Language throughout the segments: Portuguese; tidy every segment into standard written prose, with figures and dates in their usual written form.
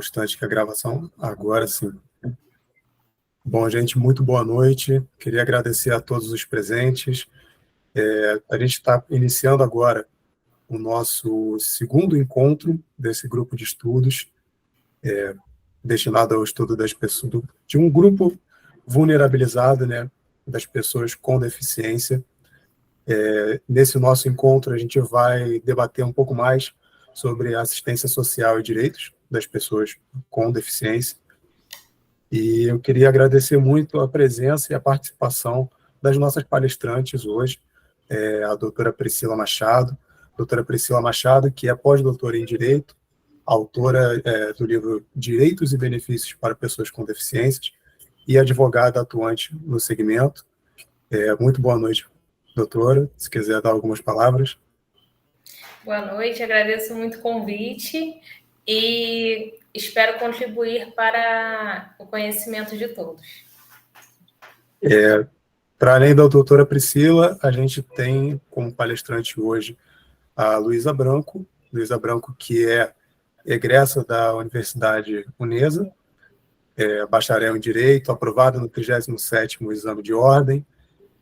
Bastante que a gravação, agora sim. Bom, gente, muito boa noite. Queria agradecer a todos os presentes. A gente está iniciando agora o nosso segundo encontro desse grupo de estudos, destinado ao estudo das pessoas, de um grupo vulnerabilizado, né, das pessoas com deficiência. Nesse nosso encontro, a gente vai debater um pouco mais sobre assistência social e direitos das pessoas com deficiência. E eu queria agradecer muito a presença e a participação das nossas palestrantes hoje, a doutora Priscila Machado. Doutora Priscila Machado, que é pós-doutora em Direito, autora do livro Direitos e Benefícios para Pessoas com Deficiências e advogada atuante no segmento. Muito boa noite, doutora. Se quiser dar algumas palavras. Boa noite, agradeço muito o convite e espero contribuir para o conhecimento de todos. Para além da doutora Priscila, a gente tem como palestrante hoje a Luísa Branco, que é egressa da Universidade Unesa, bacharel em Direito, aprovada no 37º Exame de Ordem,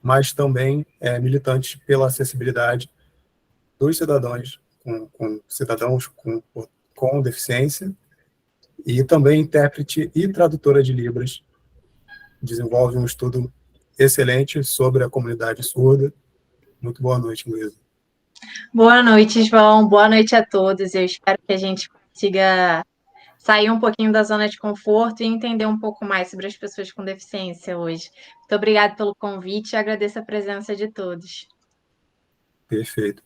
mas também é militante pela acessibilidade dos cidadãos com deficiência, e também intérprete e tradutora de Libras. Desenvolve um estudo excelente sobre a comunidade surda. Muito boa noite, Luísa. Boa noite, João. Boa noite a todos. Eu espero que a gente consiga sair um pouquinho da zona de conforto e entender um pouco mais sobre as pessoas com deficiência hoje. Muito obrigada pelo convite e agradeço a presença de todos. Perfeito.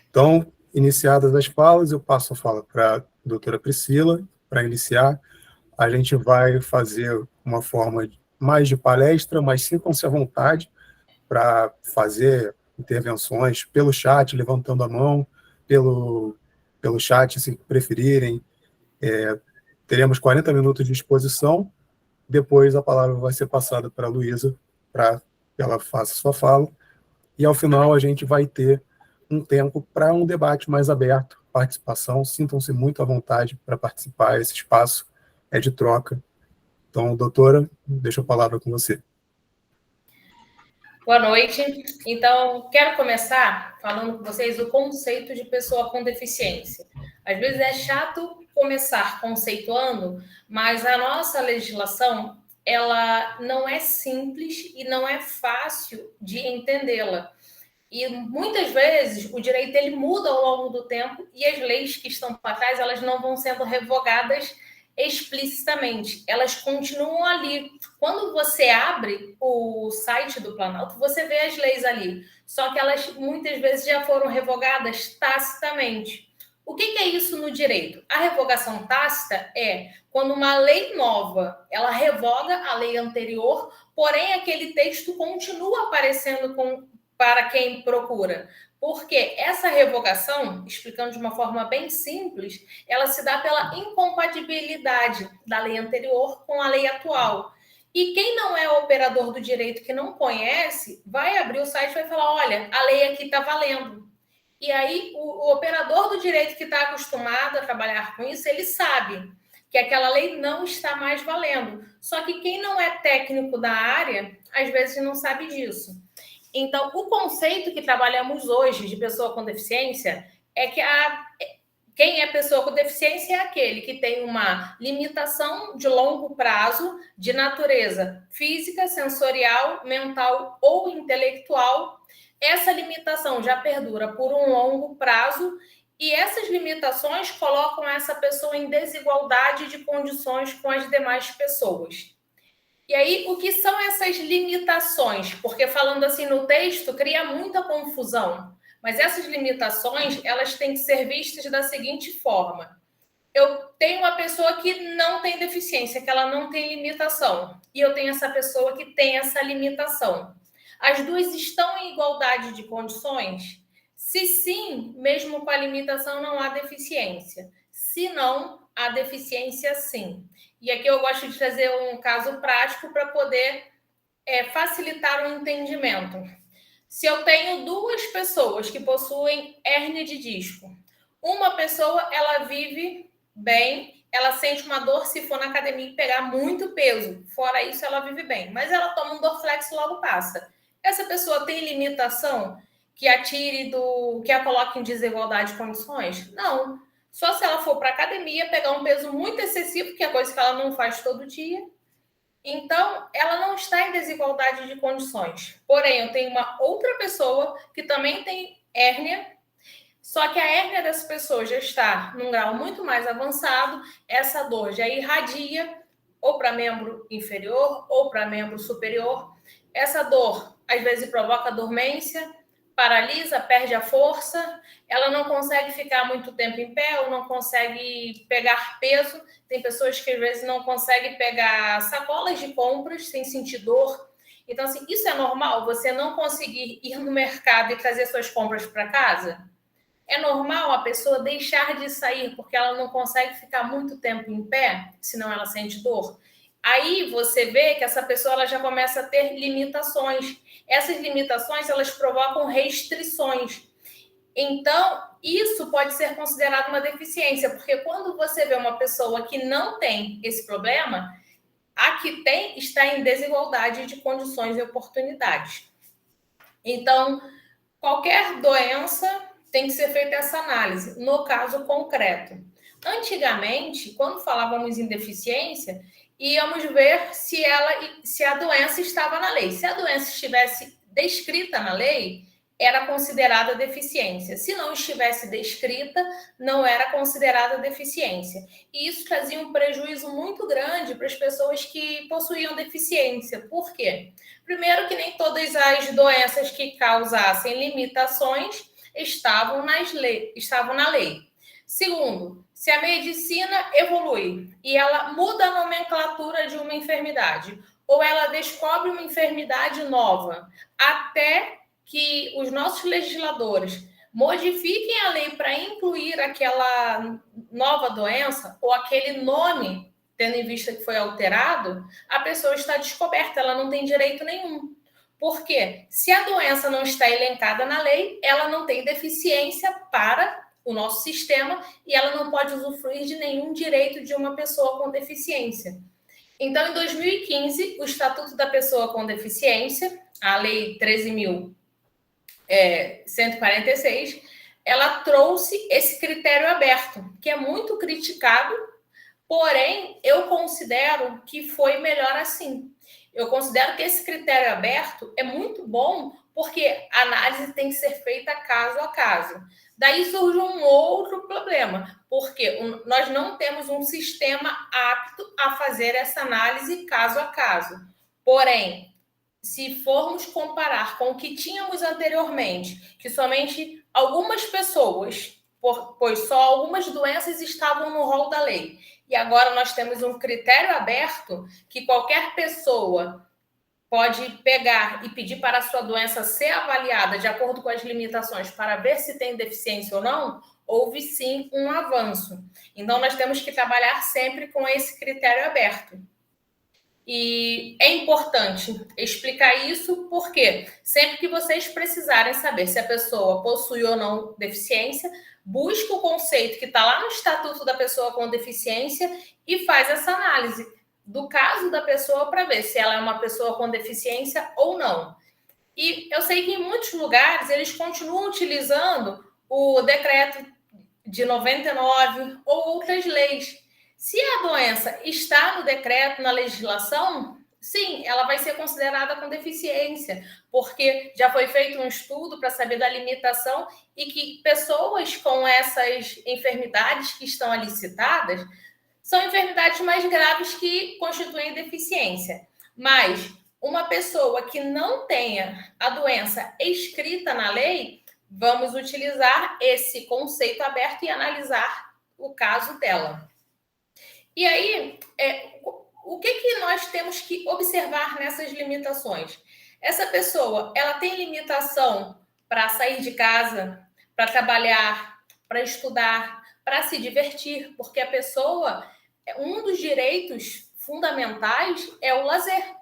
Então, iniciadas as falas, eu passo a fala para a doutora Priscila. Para iniciar, a gente vai fazer uma forma mais de palestra, mas sintam-se à vontade para fazer intervenções pelo chat, levantando a mão, pelo chat, se preferirem. Teremos 40 minutos de exposição, depois a palavra vai ser passada para a Luísa, para que ela faça sua fala, e ao final a gente vai ter um tempo para um debate mais aberto, participação. Sintam-se muito à vontade para participar, esse espaço é de troca. Então, doutora, deixo a palavra com você. Boa noite. Então, quero começar falando com vocês o conceito de pessoa com deficiência. Às vezes é chato começar conceituando, mas a nossa legislação, ela não é simples e não é fácil de entendê-la. E muitas vezes o direito ele muda ao longo do tempo e as leis que estão para trás, elas não vão sendo revogadas explicitamente, elas continuam ali. Quando você abre o site do Planalto, você vê as leis ali, só que elas muitas vezes já foram revogadas tacitamente. O que é isso no direito? A revogação tácita é quando uma lei nova, ela revoga a lei anterior, porém aquele texto continua aparecendo para quem procura. Porque essa revogação, explicando de uma forma bem simples, ela se dá pela incompatibilidade da lei anterior com a lei atual. E quem não é operador do direito, que não conhece, vai abrir o site e vai falar, olha, a lei aqui está valendo. E aí o operador do direito que está acostumado a trabalhar com isso, ele sabe que aquela lei não está mais valendo. Só que quem não é técnico da área, às vezes não sabe disso. Então, o conceito que trabalhamos hoje de pessoa com deficiência é que quem é pessoa com deficiência é aquele que tem uma limitação de longo prazo de natureza física, sensorial, mental ou intelectual. Essa limitação já perdura por um longo prazo e essas limitações colocam essa pessoa em desigualdade de condições com as demais pessoas. E aí, o que são essas limitações? Porque falando assim no texto, cria muita confusão. Mas essas limitações, elas têm que ser vistas da seguinte forma. Eu tenho uma pessoa que não tem deficiência, que ela não tem limitação. E eu tenho essa pessoa que tem essa limitação. As duas estão em igualdade de condições? Se sim, mesmo com a limitação, não há deficiência. Se não, há deficiência sim. E aqui eu gosto de trazer um caso prático para poder facilitar o entendimento. Se eu tenho duas pessoas que possuem hérnia de disco, uma pessoa ela vive bem, ela sente uma dor se for na academia e pegar muito peso. Fora isso, ela vive bem. Mas ela toma um Dorflex e logo passa. Essa pessoa tem limitação que que a coloque em desigualdade de condições? Não. Só se ela for para a academia, pegar um peso muito excessivo, que é coisa que ela não faz todo dia. Então, ela não está em desigualdade de condições. Porém, eu tenho uma outra pessoa que também tem hérnia, só que a hérnia dessa pessoa já está num grau muito mais avançado, essa dor já irradia ou para membro inferior ou para membro superior. Essa dor, às vezes, provoca dormência, paralisa, perde a força, ela não consegue ficar muito tempo em pé ou não consegue pegar peso. Tem pessoas que, às vezes, não conseguem pegar sacolas de compras sem sentir dor. Então, assim, isso é normal? Você não conseguir ir no mercado e trazer suas compras para casa? É normal a pessoa deixar de sair porque ela não consegue ficar muito tempo em pé, senão ela sente dor? Aí você vê que essa pessoa ela já começa a ter limitações. Essas limitações, elas provocam restrições. Então, isso pode ser considerado uma deficiência, porque quando você vê uma pessoa que não tem esse problema, a que tem está em desigualdade de condições e oportunidades. Então, qualquer doença tem que ser feita essa análise, no caso concreto. Antigamente, quando falávamos em deficiência, íamos ver se a doença estava na lei. Se a doença estivesse descrita na lei, era considerada deficiência. Se não estivesse descrita, não era considerada deficiência. E isso trazia um prejuízo muito grande para as pessoas que possuíam deficiência. Por quê? Primeiro, que nem todas as doenças que causassem limitações estavam na lei. Segundo, se a medicina evolui e ela muda a nomenclatura de uma enfermidade, ou ela descobre uma enfermidade nova, até que os nossos legisladores modifiquem a lei para incluir aquela nova doença ou aquele nome, tendo em vista que foi alterado, a pessoa está descoberta, ela não tem direito nenhum. Por quê? Se a doença não está elencada na lei, ela não tem deficiência para o nosso sistema e ela não pode usufruir de nenhum direito de uma pessoa com deficiência. Então, em 2015, o Estatuto da Pessoa com Deficiência, a Lei 13.146, ela trouxe esse critério aberto, que é muito criticado, porém, eu considero que foi melhor assim. Eu considero que esse critério aberto é muito bom, porque a análise tem que ser feita caso a caso. Daí surge um outro problema, porque nós não temos um sistema apto a fazer essa análise caso a caso. Porém, se formos comparar com o que tínhamos anteriormente, que somente algumas pessoas, pois só algumas doenças estavam no rol da lei, e agora nós temos um critério aberto que qualquer pessoa pode pegar e pedir para a sua doença ser avaliada de acordo com as limitações para ver se tem deficiência ou não, houve sim um avanço. Então, nós temos que trabalhar sempre com esse critério aberto. E é importante explicar isso porque sempre que vocês precisarem saber se a pessoa possui ou não deficiência, busque o conceito que está lá no Estatuto da Pessoa com Deficiência e faz essa análise do caso da pessoa para ver se ela é uma pessoa com deficiência ou não. E eu sei que em muitos lugares eles continuam utilizando o decreto de 99 ou outras leis. Se a doença está no decreto, na legislação, sim, ela vai ser considerada com deficiência, porque já foi feito um estudo para saber da limitação e que pessoas com essas enfermidades que estão ali citadas são enfermidades mais graves que constituem deficiência. Mas uma pessoa que não tenha a doença escrita na lei, vamos utilizar esse conceito aberto e analisar o caso dela. E aí, o que nós temos que observar nessas limitações? Essa pessoa, ela tem limitação para sair de casa, para trabalhar, para estudar, para se divertir, porque a pessoa, um dos direitos fundamentais é o lazer.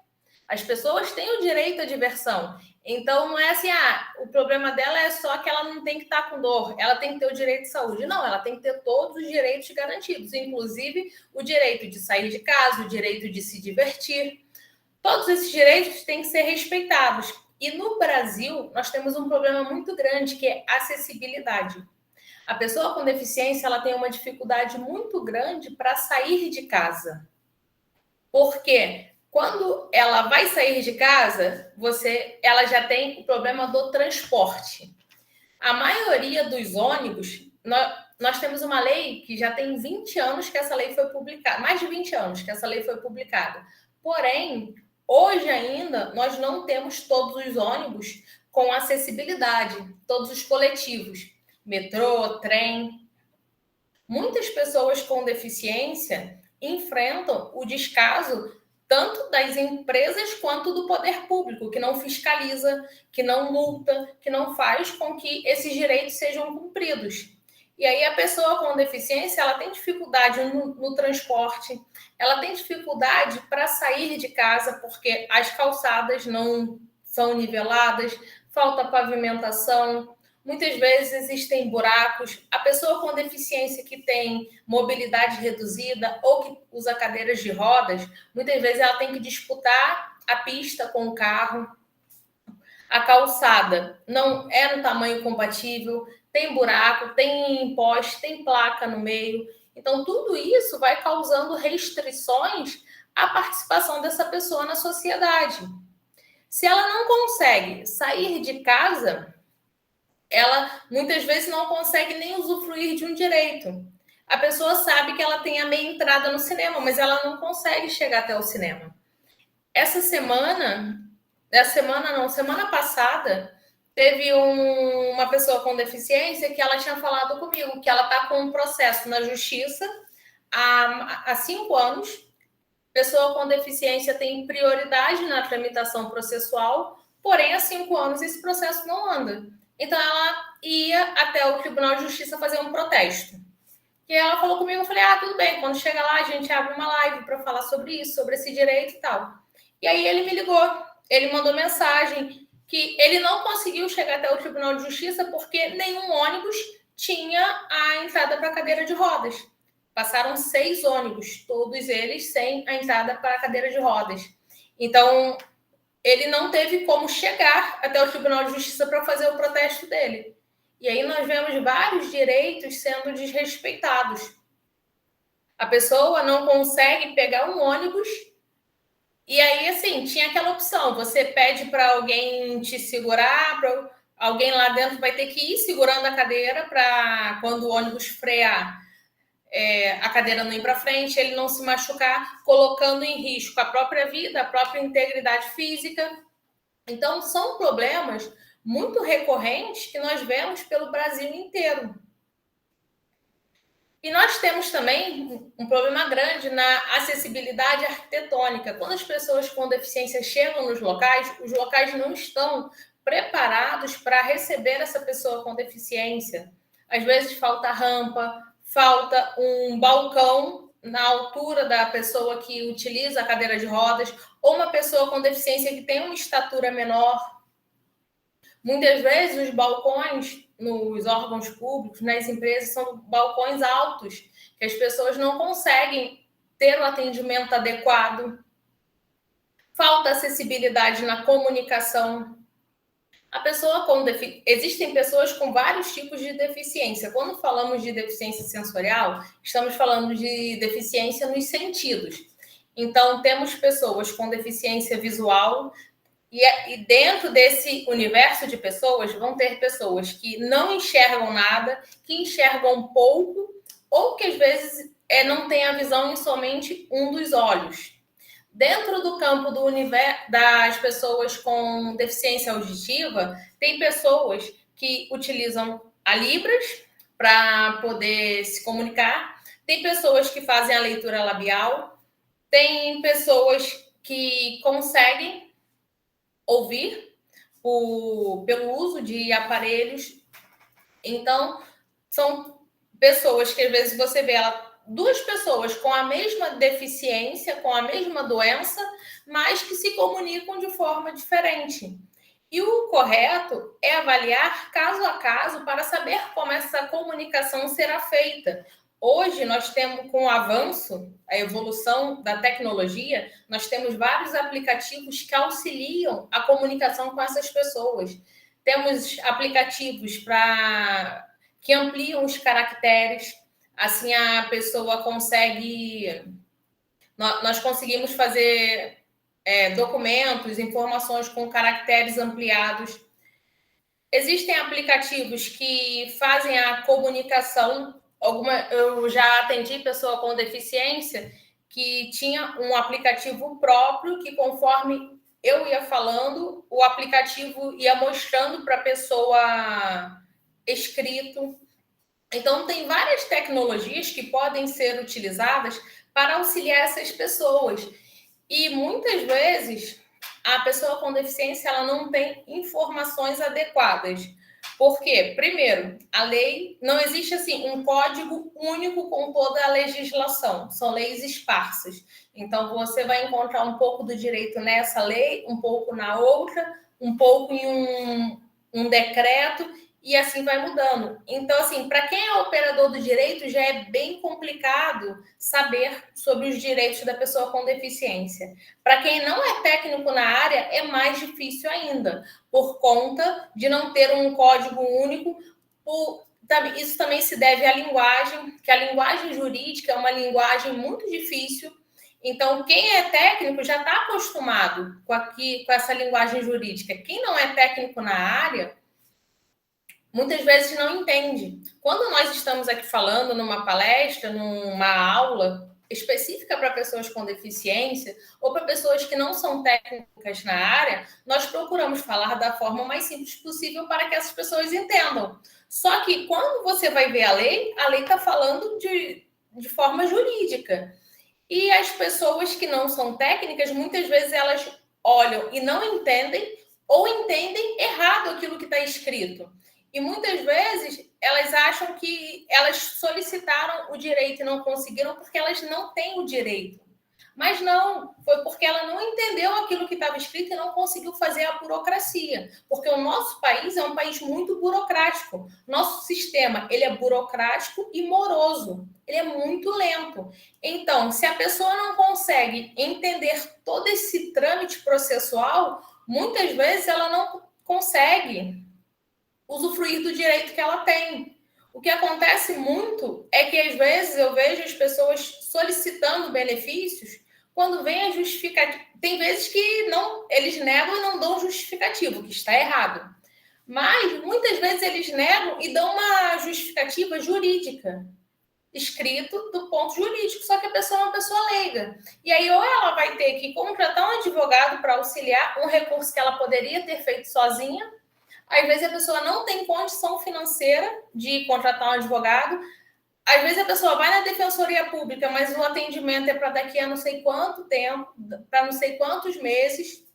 As pessoas têm o direito à diversão. Então, não é assim, o problema dela é só que ela não tem que estar com dor, ela tem que ter o direito de saúde. Não, ela tem que ter todos os direitos garantidos, inclusive o direito de sair de casa, o direito de se divertir. Todos esses direitos têm que ser respeitados. E no Brasil, nós temos um problema muito grande, que é acessibilidade. A pessoa com deficiência, ela tem uma dificuldade muito grande para sair de casa. Por quê? Quando ela vai sair de casa, ela já tem o problema do transporte. A maioria dos ônibus, nós temos uma lei que já tem 20 anos que essa lei foi publicada, mais de 20 anos que essa lei foi publicada. Porém, hoje ainda, nós não temos todos os ônibus com acessibilidade, todos os coletivos, metrô, trem. Muitas pessoas com deficiência enfrentam o descaso tanto das empresas quanto do poder público, que não fiscaliza, que não multa, que não faz com que esses direitos sejam cumpridos. E aí a pessoa com deficiência, ela tem dificuldade no transporte, ela tem dificuldade para sair de casa, porque as calçadas não são niveladas, falta pavimentação, muitas vezes existem buracos. A pessoa com deficiência que tem mobilidade reduzida ou que usa cadeiras de rodas, muitas vezes ela tem que disputar a pista com o carro. A calçada não é no tamanho compatível, tem buraco, tem poste, tem placa no meio. Então, tudo isso vai causando restrições à participação dessa pessoa na sociedade. Se ela não consegue sair de casa, ela muitas vezes não consegue nem usufruir de um direito. A pessoa sabe que ela tem a meia entrada no cinema, mas ela não consegue chegar até o cinema. Semana passada, teve uma pessoa com deficiência que ela tinha falado comigo que ela está com um processo na justiça há 5 anos. Pessoa com deficiência tem prioridade na tramitação processual, porém, há 5 anos esse processo não anda. Então, ela ia até o Tribunal de Justiça fazer um protesto. E ela falou comigo, eu falei, tudo bem, quando chega lá, a gente abre uma live para falar sobre isso, sobre esse direito e tal. E aí ele me ligou, ele mandou mensagem que ele não conseguiu chegar até o Tribunal de Justiça porque nenhum ônibus tinha a entrada para a cadeira de rodas. Passaram 6 ônibus, todos eles sem a entrada para a cadeira de rodas. Então, ele não teve como chegar até o Tribunal de Justiça para fazer o protesto dele. E aí nós vemos vários direitos sendo desrespeitados. A pessoa não consegue pegar um ônibus e aí, assim, tinha aquela opção. Você pede para alguém te segurar, alguém lá dentro vai ter que ir segurando a cadeira para quando o ônibus frear, a cadeira não ir para frente, ele não se machucar, colocando em risco a própria vida, a própria integridade física. Então, são problemas muito recorrentes que nós vemos pelo Brasil inteiro. E nós temos também um problema grande na acessibilidade arquitetônica. Quando as pessoas com deficiência chegam nos locais, os locais não estão preparados para receber essa pessoa com deficiência. Às vezes falta rampa, falta um balcão na altura da pessoa que utiliza a cadeira de rodas, ou uma pessoa com deficiência que tem uma estatura menor. Muitas vezes os balcões nos órgãos públicos, nas empresas, são balcões altos, que as pessoas não conseguem ter o atendimento adequado. Falta acessibilidade na comunicação. Existem pessoas com vários tipos de deficiência. Quando falamos de deficiência sensorial, estamos falando de deficiência nos sentidos. Então, temos pessoas com deficiência visual, e dentro desse universo de pessoas, vão ter pessoas que não enxergam nada, que enxergam pouco, ou que às vezes não têm a visão em somente um dos olhos. Dentro do campo do universo das pessoas com deficiência auditiva, tem pessoas que utilizam a Libras para poder se comunicar, tem pessoas que fazem a leitura labial, tem pessoas que conseguem ouvir pelo uso de aparelhos. Então, são pessoas que às vezes você vê ela duas pessoas com a mesma deficiência, com a mesma doença, mas que se comunicam de forma diferente. E o correto é avaliar caso a caso para saber como essa comunicação será feita. Hoje, nós temos, com o avanço, a evolução da tecnologia, nós temos vários aplicativos que auxiliam a comunicação com essas pessoas. Temos aplicativos que ampliam os caracteres, assim a pessoa consegue... Nós conseguimos fazer documentos, informações com caracteres ampliados. Existem aplicativos que fazem a comunicação. Eu já atendi pessoa com deficiência que tinha um aplicativo próprio que, conforme eu ia falando, o aplicativo ia mostrando para a pessoa escrito. Então, tem várias tecnologias que podem ser utilizadas para auxiliar essas pessoas. E muitas vezes a pessoa com deficiência ela não tem informações adequadas. Por quê? Primeiro, a lei não existe assim um código único com toda a legislação, são leis esparsas. Então você vai encontrar um pouco do direito nessa lei, um pouco na outra, um pouco em um decreto, e assim vai mudando. Então, assim, para quem é operador do direito, já é bem complicado saber sobre os direitos da pessoa com deficiência. Para quem não é técnico na área, é mais difícil ainda, por conta de não ter um código único. Isso também se deve à linguagem, que a linguagem jurídica é uma linguagem muito difícil. Então, quem é técnico já está acostumado com essa linguagem jurídica. Quem não é técnico na área, muitas vezes não entende. Quando nós estamos aqui falando numa palestra, numa aula específica para pessoas com deficiência ou para pessoas que não são técnicas na área, nós procuramos falar da forma mais simples possível para que essas pessoas entendam. Só que quando você vai ver a lei está falando de forma jurídica. E as pessoas que não são técnicas, muitas vezes elas olham e não entendem ou entendem errado aquilo que está escrito. E muitas vezes elas acham que elas solicitaram o direito e não conseguiram porque elas não têm o direito. Mas não, foi porque ela não entendeu aquilo que estava escrito e não conseguiu fazer a burocracia. Porque o nosso país é um país muito burocrático. Nosso sistema, ele é burocrático e moroso. Ele é muito lento. Então, se a pessoa não consegue entender todo esse trâmite processual, muitas vezes ela não consegue usufruir do direito que ela tem. O que acontece muito é que, às vezes, eu vejo as pessoas solicitando benefícios quando vem a justificativa. Tem vezes que eles negam e não dão justificativo, que está errado. Mas, muitas vezes, eles negam e dão uma justificativa jurídica, escrito do ponto jurídico, só que a pessoa é uma pessoa leiga. E aí, ou ela vai ter que contratar um advogado para auxiliar um recurso que ela poderia ter feito sozinha. Às vezes a pessoa não tem condição financeira de contratar um advogado. Às vezes a pessoa vai na defensoria pública, mas o atendimento é para daqui a não sei quanto tempo, para não sei quantos meses.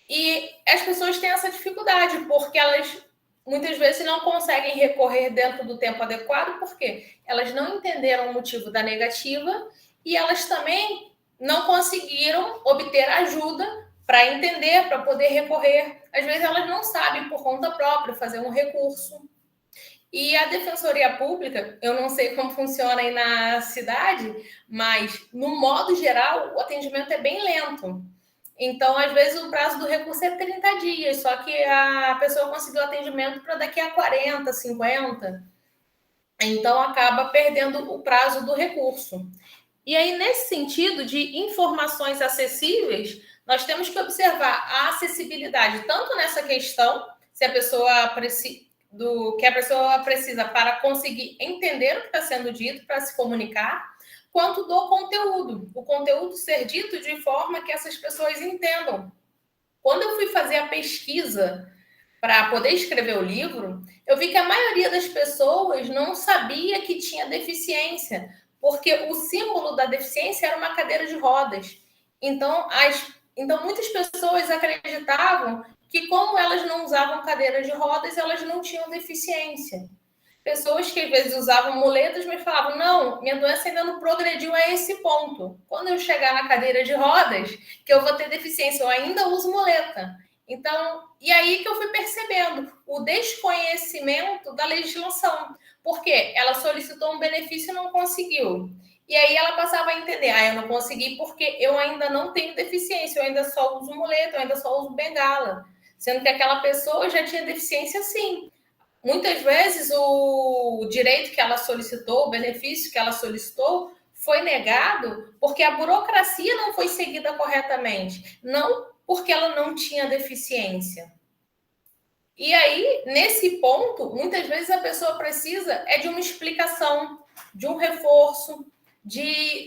E as pessoas têm essa dificuldade, porque elas muitas vezes não conseguem recorrer dentro do tempo adequado, porque elas não entenderam o motivo da negativa e elas também não conseguiram obter ajuda para entender, para poder recorrer. Às vezes elas não sabem por conta própria fazer um recurso. E a Defensoria Pública, eu não sei como funciona aí na cidade, mas no modo geral o atendimento é bem lento. Então, às vezes, o prazo do recurso é 30 dias, só que a pessoa conseguiu atendimento para daqui a 40, 50. Então, acaba perdendo o prazo do recurso. E aí, nesse sentido de informações acessíveis, nós temos que observar a acessibilidade, tanto nessa questão, se a pessoa precisa para conseguir entender o que está sendo dito, para se comunicar, quanto do conteúdo. O conteúdo ser dito de forma que essas pessoas entendam. Quando eu fui fazer a pesquisa para poder escrever o livro, eu vi que a maioria das pessoas não sabia que tinha deficiência, porque o símbolo da deficiência era uma cadeira de rodas. Então, muitas pessoas acreditavam que, como elas não usavam cadeira de rodas, elas não tinham deficiência. pessoas que às vezes usavam muletas me falavam, não, minha doença ainda não progrediu a esse ponto. Quando eu chegar na cadeira de rodas, que eu vou ter deficiência, eu ainda uso muleta. Então, e aí que eu fui percebendo o desconhecimento da legislação, porque ela solicitou um benefício e não conseguiu. E aí ela passava a entender, eu não consegui porque eu ainda não tenho deficiência, eu ainda só uso muleta, eu ainda só uso bengala. Sendo que aquela pessoa já tinha deficiência sim. Muitas vezes o direito que ela solicitou, o benefício que ela solicitou, foi negado porque a burocracia não foi seguida corretamente, não porque ela não tinha deficiência. E aí, nesse ponto, muitas vezes a pessoa precisa de uma explicação, de um reforço,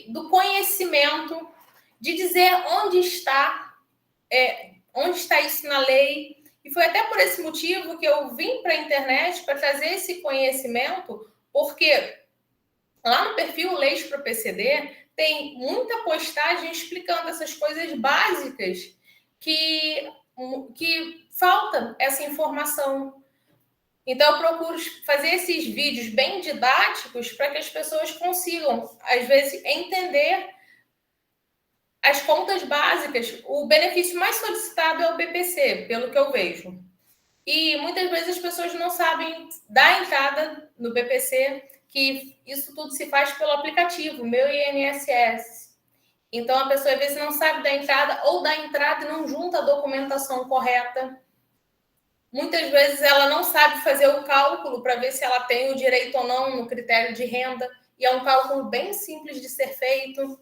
do conhecimento, de dizer onde está isso na lei. E foi até por esse motivo que eu vim para a internet para trazer esse conhecimento, porque lá no perfil Leis para o PCD tem muita postagem explicando essas coisas básicas que falta essa informação. Então, eu procuro fazer esses vídeos bem didáticos para que as pessoas consigam, às vezes, entender as contas básicas. O benefício mais solicitado é o BPC, pelo que eu vejo. E muitas vezes as pessoas não sabem da entrada no BPC, que isso tudo se faz pelo aplicativo, meu INSS. Então, a pessoa às vezes não sabe da entrada ou da entrada e não junta a documentação correta. Muitas vezes ela não sabe fazer o cálculo para ver se ela tem o direito ou não no critério de renda, e é um cálculo bem simples de ser feito,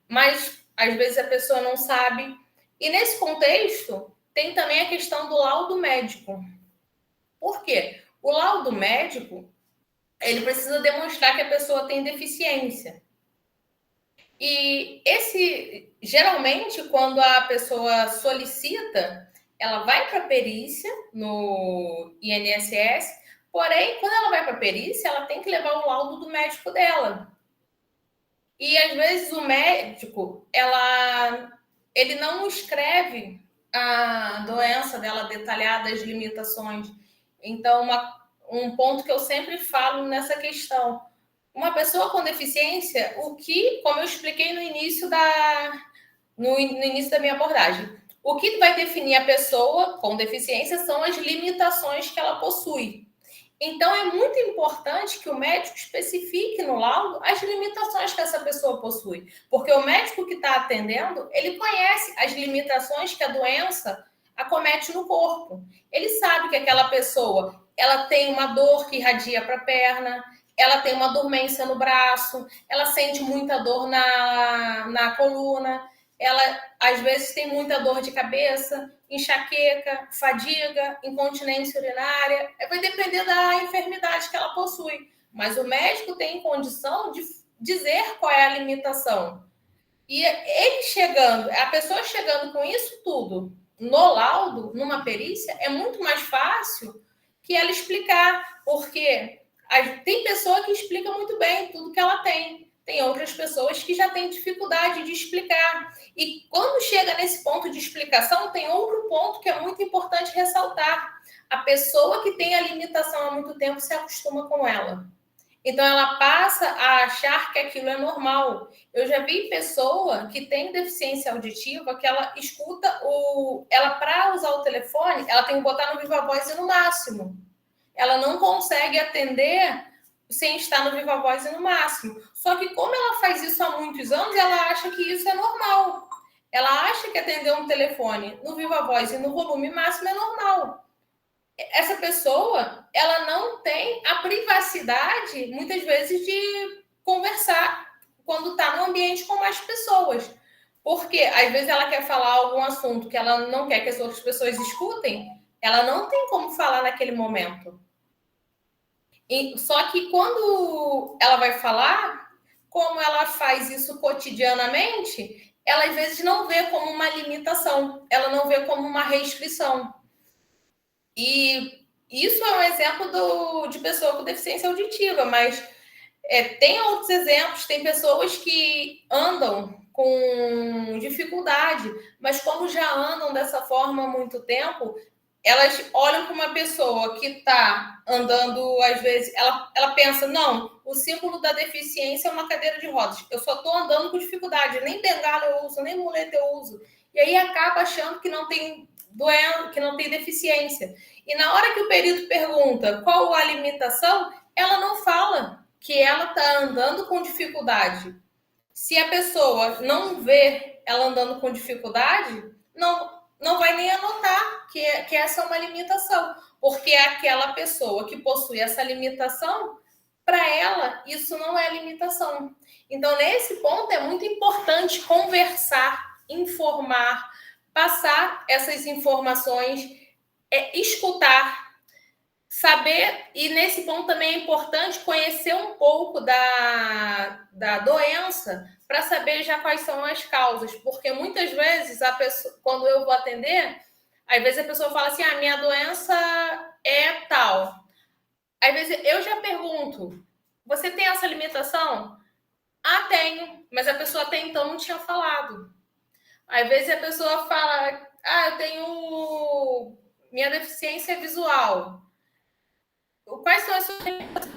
mas às vezes a pessoa não sabe. E nesse contexto, tem também a questão do laudo médico. Por quê? O laudo médico, ele precisa demonstrar que a pessoa tem deficiência. E geralmente, quando a pessoa solicita, ela vai para a perícia no INSS, porém, quando ela vai para a perícia, ela tem que levar o laudo do médico dela. E, às vezes, o médico, ele não escreve a doença dela detalhada, as limitações. Então, um ponto que eu sempre falo nessa questão, uma pessoa com deficiência, como eu expliquei no início no início da minha abordagem, o que vai definir a pessoa com deficiência são as limitações que ela possui. Então, é muito importante que o médico especifique no laudo as limitações que essa pessoa possui. Porque o médico que está atendendo, ele conhece as limitações que a doença acomete no corpo. Ele sabe que aquela pessoa ela tem uma dor que irradia para a perna, ela tem uma dormência no braço, ela sente muita dor na coluna, ela às vezes tem muita dor de cabeça, enxaqueca, fadiga, incontinência urinária. Vai depender da enfermidade que ela possui. Mas o médico tem condição de dizer qual é a limitação. E a pessoa chegando com isso tudo no laudo, numa perícia, é muito mais fácil que ela explicar, porque tem pessoa que explica muito bem tudo que ela tem. Tem outras pessoas que já têm dificuldade de explicar. E quando chega nesse ponto de explicação, tem outro ponto que é muito importante ressaltar. A pessoa que tem a limitação há muito tempo se acostuma com ela. Então, ela passa a achar que aquilo é normal. Eu já vi pessoa que tem deficiência auditiva, que ela escuta ela, para usar o telefone, ela tem que botar no Viva Voz e no máximo. Ela não consegue atender sem estar no Viva Voz e no máximo. Só que como ela faz isso há muitos anos, ela acha que isso é normal. Ela acha que atender um telefone no Viva Voz e no volume máximo é normal. Essa pessoa, ela não tem a privacidade, muitas vezes, de conversar quando está no ambiente com mais pessoas. Porque, às vezes, ela quer falar algum assunto que ela não quer que as outras pessoas escutem, ela não tem como falar naquele momento. Só que quando ela vai falar, como ela faz isso cotidianamente, ela às vezes não vê como uma limitação, ela não vê como uma restrição. E isso é um exemplo de pessoa com deficiência auditiva, mas tem outros exemplos, tem pessoas que andam com dificuldade, mas como já andam dessa forma há muito tempo, elas olham para uma pessoa que está andando, às vezes, ela pensa, não, o símbolo da deficiência é uma cadeira de rodas. Eu só estou andando com dificuldade, nem bengala eu uso, nem muleta eu uso. E aí acaba achando que não tem doença, que não tem deficiência. E na hora que o perito pergunta qual a limitação, ela não fala que ela está andando com dificuldade. Se a pessoa não vê ela andando com dificuldade, não vai nem anotar que essa é uma limitação, porque aquela pessoa que possui essa limitação, para ela, isso não é limitação. Então, nesse ponto, é muito importante conversar, informar, passar essas informações, escutar, saber, e nesse ponto também é importante conhecer um pouco da doença para saber já quais são as causas, porque muitas vezes a pessoa, quando eu vou atender, às vezes a pessoa fala assim, minha doença é tal. Às vezes eu já pergunto, você tem essa limitação? Tenho, mas a pessoa até então não tinha falado. Às vezes a pessoa fala, eu tenho minha deficiência visual. Quais são as suas limitações?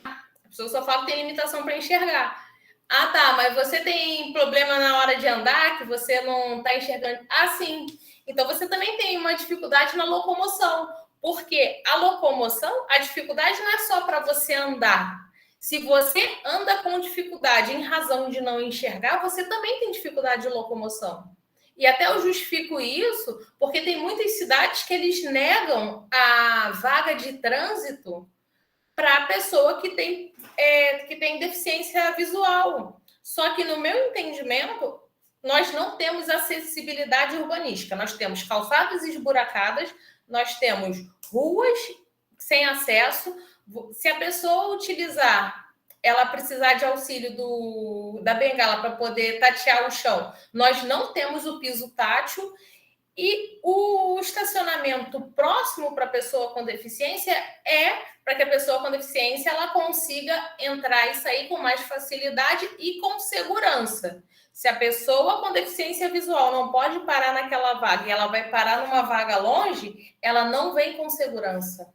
A pessoa só fala que tem limitação para enxergar. Tá, mas você tem problema na hora de andar, que você não está enxergando? Sim. Então você também tem uma dificuldade na locomoção, porque a locomoção, a dificuldade não é só para você andar. Se você anda com dificuldade em razão de não enxergar, você também tem dificuldade de locomoção. E até eu justifico isso, porque tem muitas cidades que eles negam a vaga de trânsito para a pessoa que tem deficiência visual. Só que, no meu entendimento, nós não temos acessibilidade urbanística. Nós temos calçadas esburacadas, nós temos ruas sem acesso. Se a pessoa ela precisar de auxílio da bengala para poder tatear o chão, nós não temos o piso tátil. E o estacionamento próximo para a pessoa com deficiência para que a pessoa com deficiência ela consiga entrar e sair com mais facilidade e com segurança. Se a pessoa com deficiência visual não pode parar naquela vaga e ela vai parar numa vaga longe, ela não vem com segurança.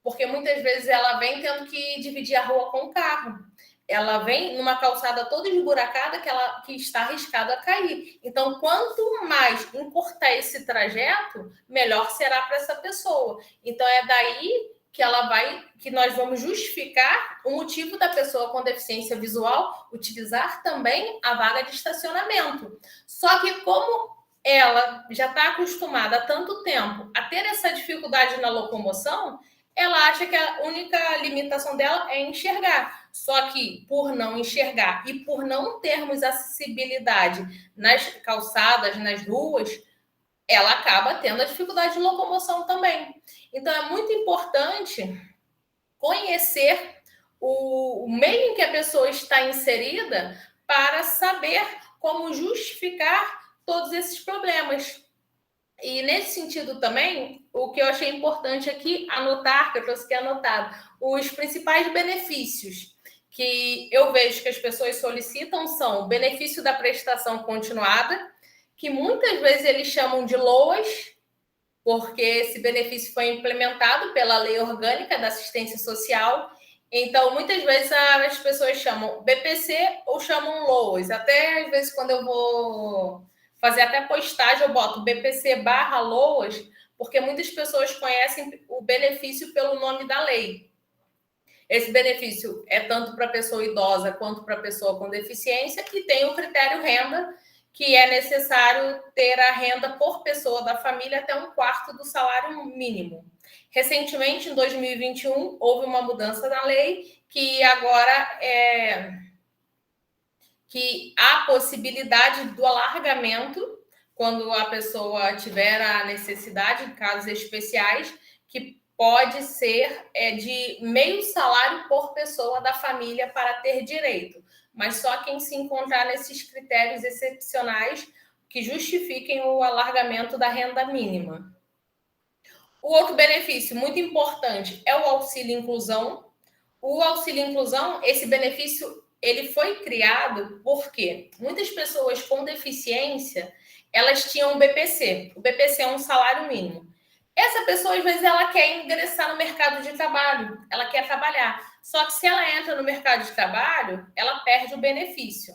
Porque muitas vezes ela vem tendo que dividir a rua com o carro. Ela vem numa calçada toda esburacada que está arriscada a cair. Então, quanto mais encurtar esse trajeto, melhor será para essa pessoa. Então, é daí que nós vamos justificar o motivo da pessoa com deficiência visual utilizar também a vaga de estacionamento. Só que como ela já está acostumada há tanto tempo a ter essa dificuldade na locomoção, ela acha que a única limitação dela é enxergar. Só que, por não enxergar e por não termos acessibilidade nas calçadas, nas ruas, ela acaba tendo a dificuldade de locomoção também. Então, é muito importante conhecer o meio em que a pessoa está inserida para saber como justificar todos esses problemas. E nesse sentido também, o que eu achei importante aqui anotar, que eu trouxe aqui anotado, os principais benefícios que eu vejo que as pessoas solicitam são o benefício da prestação continuada, que muitas vezes eles chamam de LOAS, porque esse benefício foi implementado pela Lei Orgânica da Assistência Social. Então, muitas vezes as pessoas chamam BPC ou chamam LOAS. Até às vezes, quando eu vou fazer até postagem, eu boto BPC/LOAS, porque muitas pessoas conhecem o benefício pelo nome da lei. Esse benefício é tanto para a pessoa idosa quanto para a pessoa com deficiência, e tem o critério renda, que é necessário ter a renda por pessoa da família até 1/4 do salário mínimo. Recentemente, em 2021, houve uma mudança na lei que agora que há possibilidade do alargamento quando a pessoa tiver a necessidade, em casos especiais, que pode ser de meio salário por pessoa da família para ter direito, mas só quem se encontrar nesses critérios excepcionais que justifiquem o alargamento da renda mínima. O outro benefício muito importante é o auxílio inclusão. O auxílio inclusão, esse benefício, ele foi criado porque muitas pessoas com deficiência, elas tinham o BPC. O BPC é um salário mínimo. Essa pessoa, às vezes, ela quer ingressar no mercado de trabalho, ela quer trabalhar. Só que se ela entra no mercado de trabalho, ela perde o benefício.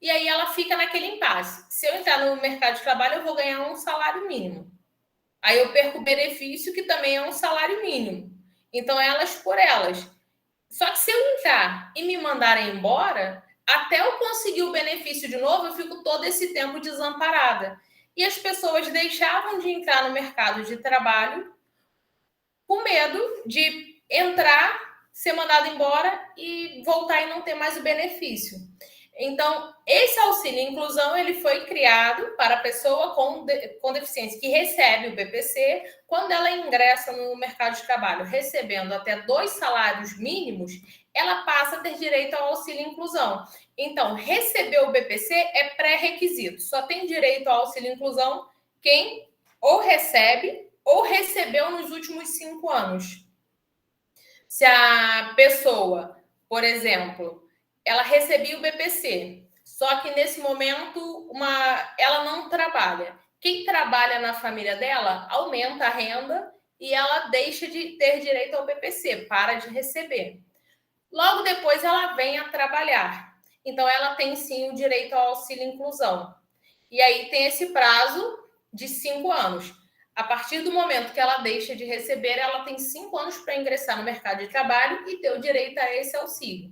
E aí ela fica naquele impasse. Se eu entrar no mercado de trabalho, eu vou ganhar um salário mínimo. Aí eu perco o benefício, que também é um salário mínimo. Então, elas por elas. Só que se eu entrar e me mandarem embora, até eu conseguir o benefício de novo, eu fico todo esse tempo desamparada. E as pessoas deixavam de entrar no mercado de trabalho com medo de entrar, ser mandado embora e voltar e não ter mais o benefício. Então, esse auxílio inclusão ele foi criado para a pessoa com deficiência que recebe o BPC quando ela ingressa no mercado de trabalho, recebendo até 2 salários mínimos, ela passa a ter direito ao auxílio inclusão. Então, receber o BPC é pré-requisito, só tem direito ao auxílio inclusão quem ou recebe ou recebeu nos últimos 5 anos. Se a pessoa, por exemplo, ela recebia o BPC, só que nesse momento ela não trabalha. Quem trabalha na família dela aumenta a renda e ela deixa de ter direito ao BPC, para de receber. Logo depois ela vem a trabalhar. Então ela tem sim o direito ao auxílio inclusão. E aí tem esse prazo de 5 anos. A partir do momento que ela deixa de receber, ela tem 5 anos para ingressar no mercado de trabalho e ter o direito a esse auxílio.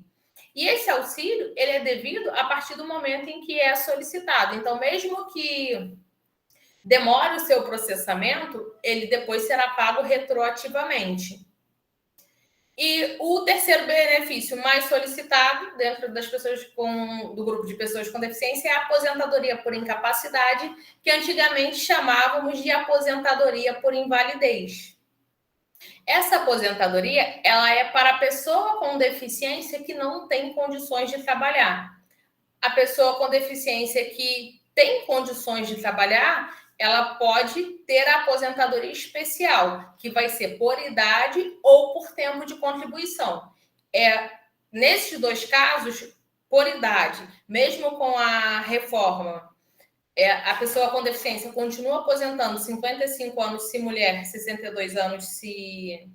E esse auxílio, ele é devido a partir do momento em que é solicitado. Então, mesmo que demore o seu processamento, ele depois será pago retroativamente. E o terceiro benefício mais solicitado dentro das pessoas do grupo de pessoas com deficiência é a aposentadoria por incapacidade, que antigamente chamávamos de aposentadoria por invalidez. Essa aposentadoria, ela é para a pessoa com deficiência que não tem condições de trabalhar. A pessoa com deficiência que tem condições de trabalhar, ela pode ter a aposentadoria especial, que vai ser por idade ou por tempo de contribuição. Nesses 2 casos, por idade, mesmo com a reforma, a pessoa com deficiência continua aposentando 55 anos se mulher, 62 anos se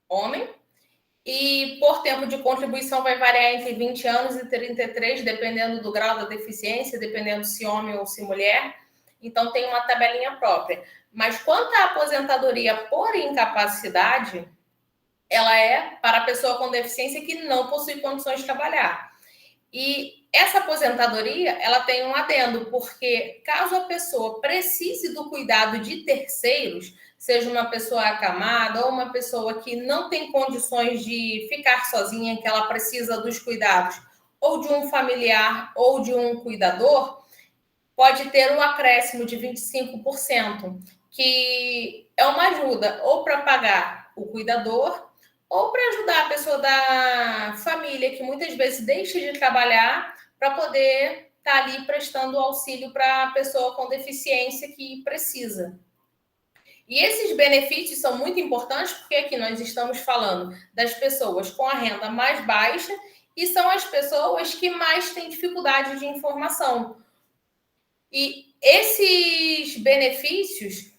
homem, e por tempo de contribuição vai variar entre 20 anos e 33, dependendo do grau da deficiência, dependendo se homem ou se mulher. Então, tem uma tabelinha própria. Mas quanto à aposentadoria por incapacidade, ela é para a pessoa com deficiência que não possui condições de trabalhar. E essa aposentadoria, ela tem um adendo, porque caso a pessoa precise do cuidado de terceiros, seja uma pessoa acamada ou uma pessoa que não tem condições de ficar sozinha, que ela precisa dos cuidados, ou de um familiar ou de um cuidador, pode ter um acréscimo de 25%, que é uma ajuda ou para pagar o cuidador ou para ajudar a pessoa da família, que muitas vezes deixa de trabalhar para poder estar ali prestando auxílio para a pessoa com deficiência que precisa. E esses benefícios são muito importantes porque aqui nós estamos falando das pessoas com a renda mais baixa e são as pessoas que mais têm dificuldade de informação. E esses benefícios,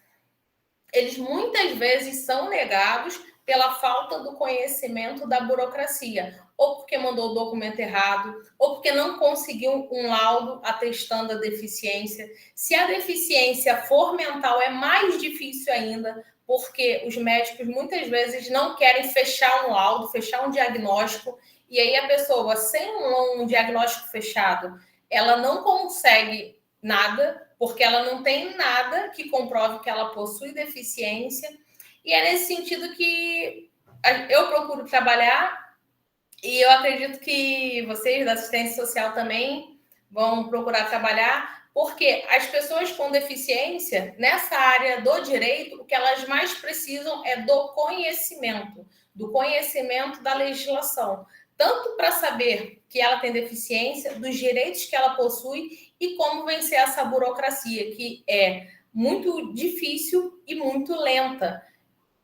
eles muitas vezes são negados pela falta do conhecimento da burocracia, ou porque mandou o documento errado, ou porque não conseguiu um laudo atestando a deficiência. Se a deficiência for mental, é mais difícil ainda, porque os médicos muitas vezes não querem fechar um laudo, fechar um diagnóstico, e aí a pessoa, sem um diagnóstico fechado, ela não consegue nada, porque ela não tem nada que comprove que ela possui deficiência. E é nesse sentido que eu procuro trabalhar, e eu acredito que vocês da assistência social também vão procurar trabalhar, porque as pessoas com deficiência, nessa área do direito, o que elas mais precisam é do conhecimento da legislação, tanto para saber que ela tem deficiência, dos direitos que ela possui e como vencer essa burocracia, que é muito difícil e muito lenta.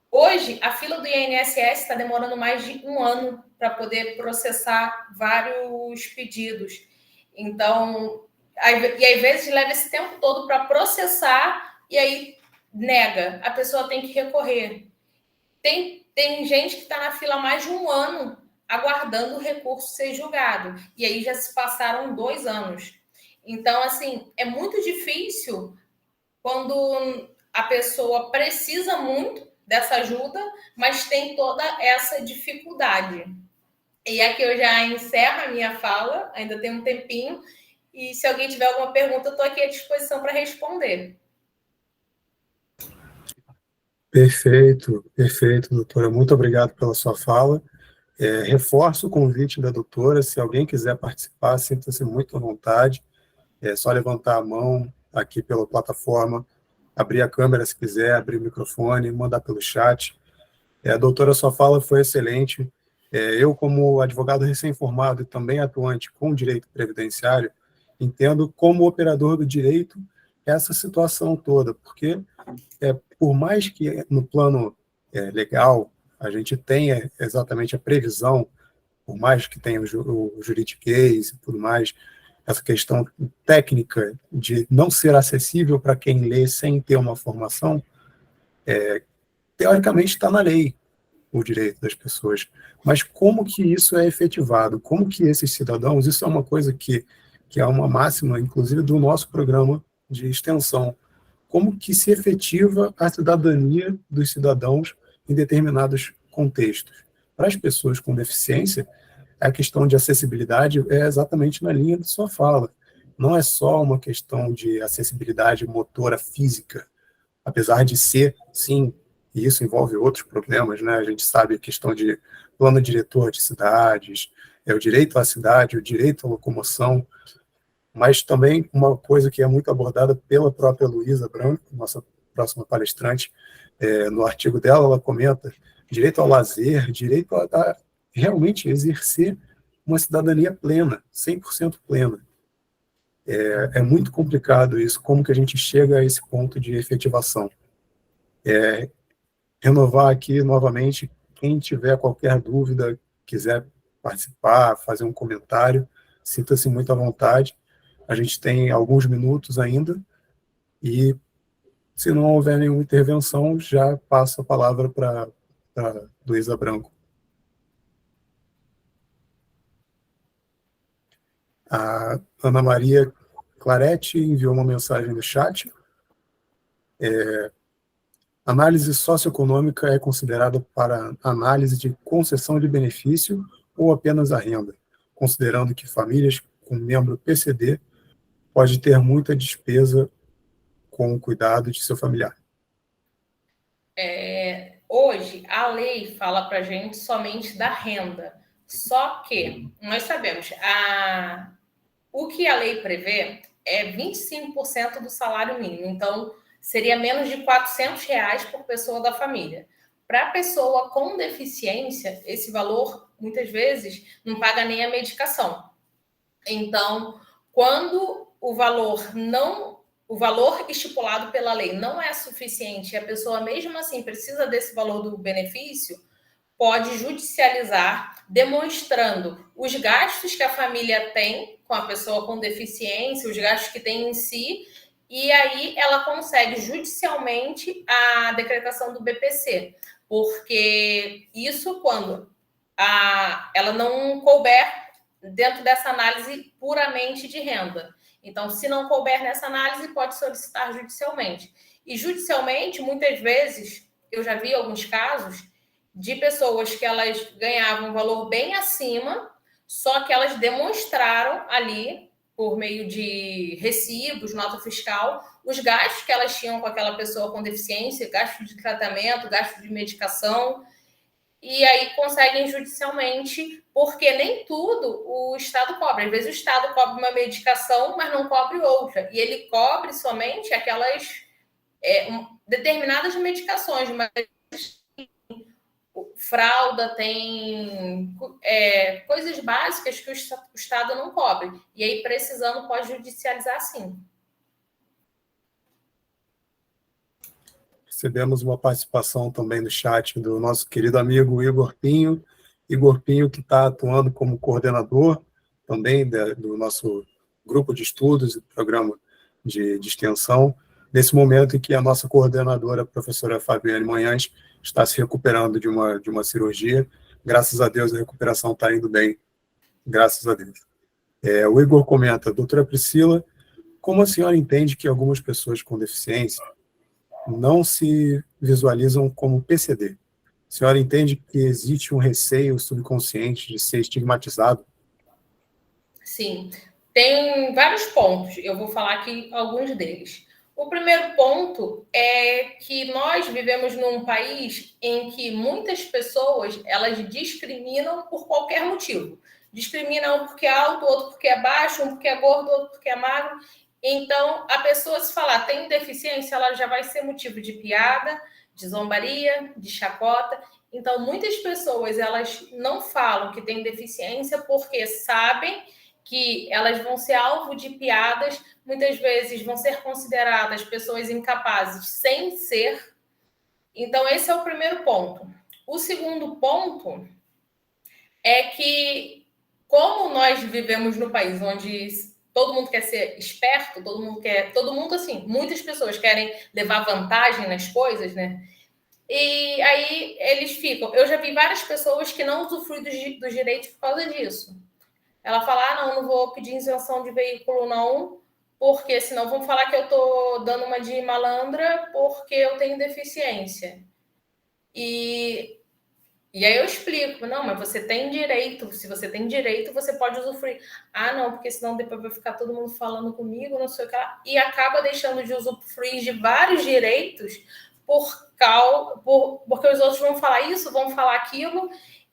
Hoje, a fila do INSS está demorando mais de 1 ano para poder processar vários pedidos. Então, e às vezes leva esse tempo todo para processar, e aí nega, a pessoa tem que recorrer. Tem gente que está na fila há mais de 1 ano aguardando o recurso ser julgado. E aí já se passaram 2 anos. Então, assim, é muito difícil quando a pessoa precisa muito dessa ajuda, mas tem toda essa dificuldade. E aqui eu já encerro a minha fala, ainda tem um tempinho, e se alguém tiver alguma pergunta, eu estou aqui à disposição para responder. Perfeito, perfeito, doutora. Muito obrigado pela sua fala. Reforço o convite da doutora, se alguém quiser participar, sinta-se muito à vontade. É só levantar a mão aqui pela plataforma, abrir a câmera se quiser, abrir o microfone, mandar pelo chat. Doutora, sua fala foi excelente. Eu, como advogado recém-formado e também atuante com direito previdenciário, entendo como operador do direito essa situação toda, porque por mais que no plano legal a gente tenha exatamente a previsão, por mais que tenha o juridiquês e tudo mais, essa questão técnica de não ser acessível para quem lê sem ter uma formação, teoricamente está na lei o direito das pessoas. Mas como que isso é efetivado? Como que esses cidadãos, isso é uma coisa que é uma máxima, inclusive, do nosso programa de extensão, como que se efetiva a cidadania dos cidadãos em determinados contextos. Para as pessoas com deficiência, a questão de acessibilidade é exatamente na linha de sua fala. Não é só uma questão de acessibilidade motora física, apesar de ser, sim, e isso envolve outros problemas, né? A gente sabe a questão de plano diretor de cidades, o direito à cidade, o direito à locomoção, mas também uma coisa que é muito abordada pela própria Luísa Branco, nossa próxima palestrante, no artigo dela, ela comenta direito ao lazer, direito a realmente exercer uma cidadania plena, 100% plena. É muito complicado isso, como que a gente chega a esse ponto de efetivação. Renovar aqui novamente, quem tiver qualquer dúvida, quiser participar, fazer um comentário, sinta-se muito à vontade. A gente tem alguns minutos ainda e, se não houver nenhuma intervenção, já passo a palavra para Luísa Branco. A Ana Maria Claretti enviou uma mensagem no chat. Análise socioeconômica é considerada para análise de concessão de benefício ou apenas a renda, considerando que famílias com membro PCD pode ter muita despesa com o cuidado de seu familiar. Hoje, a lei fala para a gente somente da renda. Só que nós sabemos, o que a lei prevê é 25% do salário mínimo. Então, seria menos de R$400 por pessoa da família. Para a pessoa com deficiência, esse valor, muitas vezes, não paga nem a medicação. Então, quando o valor estipulado pela lei não é suficiente e a pessoa, mesmo assim, precisa desse valor do benefício, pode judicializar, demonstrando os gastos que a família tem com a pessoa com deficiência, os gastos que tem em si, e aí ela consegue judicialmente a decretação do BPC, porque isso quando ela não couber dentro dessa análise puramente de renda. Então, se não couber nessa análise, pode solicitar judicialmente. E judicialmente, muitas vezes, eu já vi alguns casos de pessoas que elas ganhavam um valor bem acima, só que elas demonstraram ali, por meio de recibos, nota fiscal, os gastos que elas tinham com aquela pessoa com deficiência, gasto de tratamento, gasto de medicação, e aí conseguem judicialmente, porque nem tudo o Estado cobre. Às vezes o Estado cobre uma medicação, mas não cobre outra. E ele cobre somente aquelas determinadas medicações, mas fralda, tem coisas básicas que o Estado não cobre. E aí, precisando, pode judicializar sim. Recebemos uma participação também no chat do nosso querido amigo Igor Pinho. Igor Pinho, que está atuando como coordenador também do nosso grupo de estudos e programa de extensão. nesse momento em que a nossa coordenadora, a professora Fabiane Manhães, está se recuperando de uma cirurgia. Graças a Deus, a recuperação está indo bem, graças a Deus. O Igor comenta, doutora Priscila, como a senhora entende que algumas pessoas com deficiência não se visualizam como PCD? A senhora entende que existe um receio subconsciente de ser estigmatizado? Sim, tem vários pontos. Eu vou falar aqui alguns deles. O primeiro ponto é que nós vivemos num país em que muitas pessoas, elas discriminam por qualquer motivo. Discriminam um porque é alto, outro porque é baixo, um porque é gordo, outro porque é magro. Então, a pessoa, se falar tem deficiência, ela já vai ser motivo de piada, de zombaria, de chacota. Então, muitas pessoas, elas não falam que têm deficiência porque sabem que elas vão ser alvo de piadas, muitas vezes vão ser consideradas pessoas incapazes sem ser. Então, esse é o primeiro ponto. O segundo ponto é que, como nós vivemos no país onde todo mundo quer ser esperto, todo mundo assim, muitas pessoas querem levar vantagem nas coisas, né? E aí eles ficam. Eu já vi várias pessoas que não usufruem dos direitos por causa disso. Ela fala, não vou pedir isenção de veículo, não, porque senão vão falar que eu estou dando uma de malandra porque eu tenho deficiência. E aí eu explico, não, mas você tem direito, se você tem direito, você pode usufruir. Não, porque senão depois vai ficar todo mundo falando comigo, não sei o que lá. E acaba deixando de usufruir de vários direitos porque os outros vão falar isso, vão falar aquilo,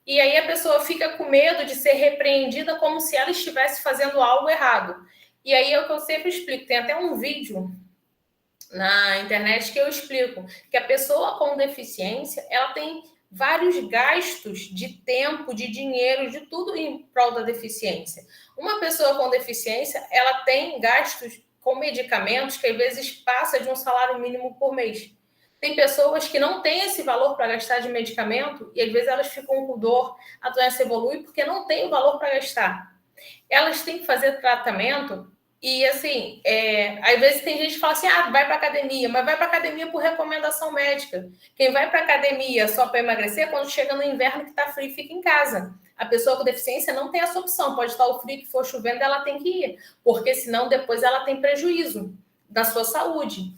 e aí a pessoa fica com medo de ser repreendida como se ela estivesse fazendo algo errado. E aí é o que eu sempre explico. Tem até um vídeo na internet que eu explico que a pessoa com deficiência, ela tem vários gastos de tempo, de dinheiro, de tudo em prol da deficiência. Uma pessoa com deficiência, ela tem gastos com medicamentos que às vezes passa de um salário mínimo por mês. Tem pessoas que não têm esse valor para gastar de medicamento e às vezes elas ficam com dor, a doença evolui porque não tem o valor para gastar. Elas têm que fazer tratamento e, assim, às vezes tem gente que fala assim, vai para academia, mas vai para academia por recomendação médica. Quem vai para academia só para emagrecer, quando chega no inverno que está frio, fica em casa. A pessoa com deficiência não tem essa opção, pode estar o frio que for chovendo, ela tem que ir, porque senão depois ela tem prejuízo da sua saúde.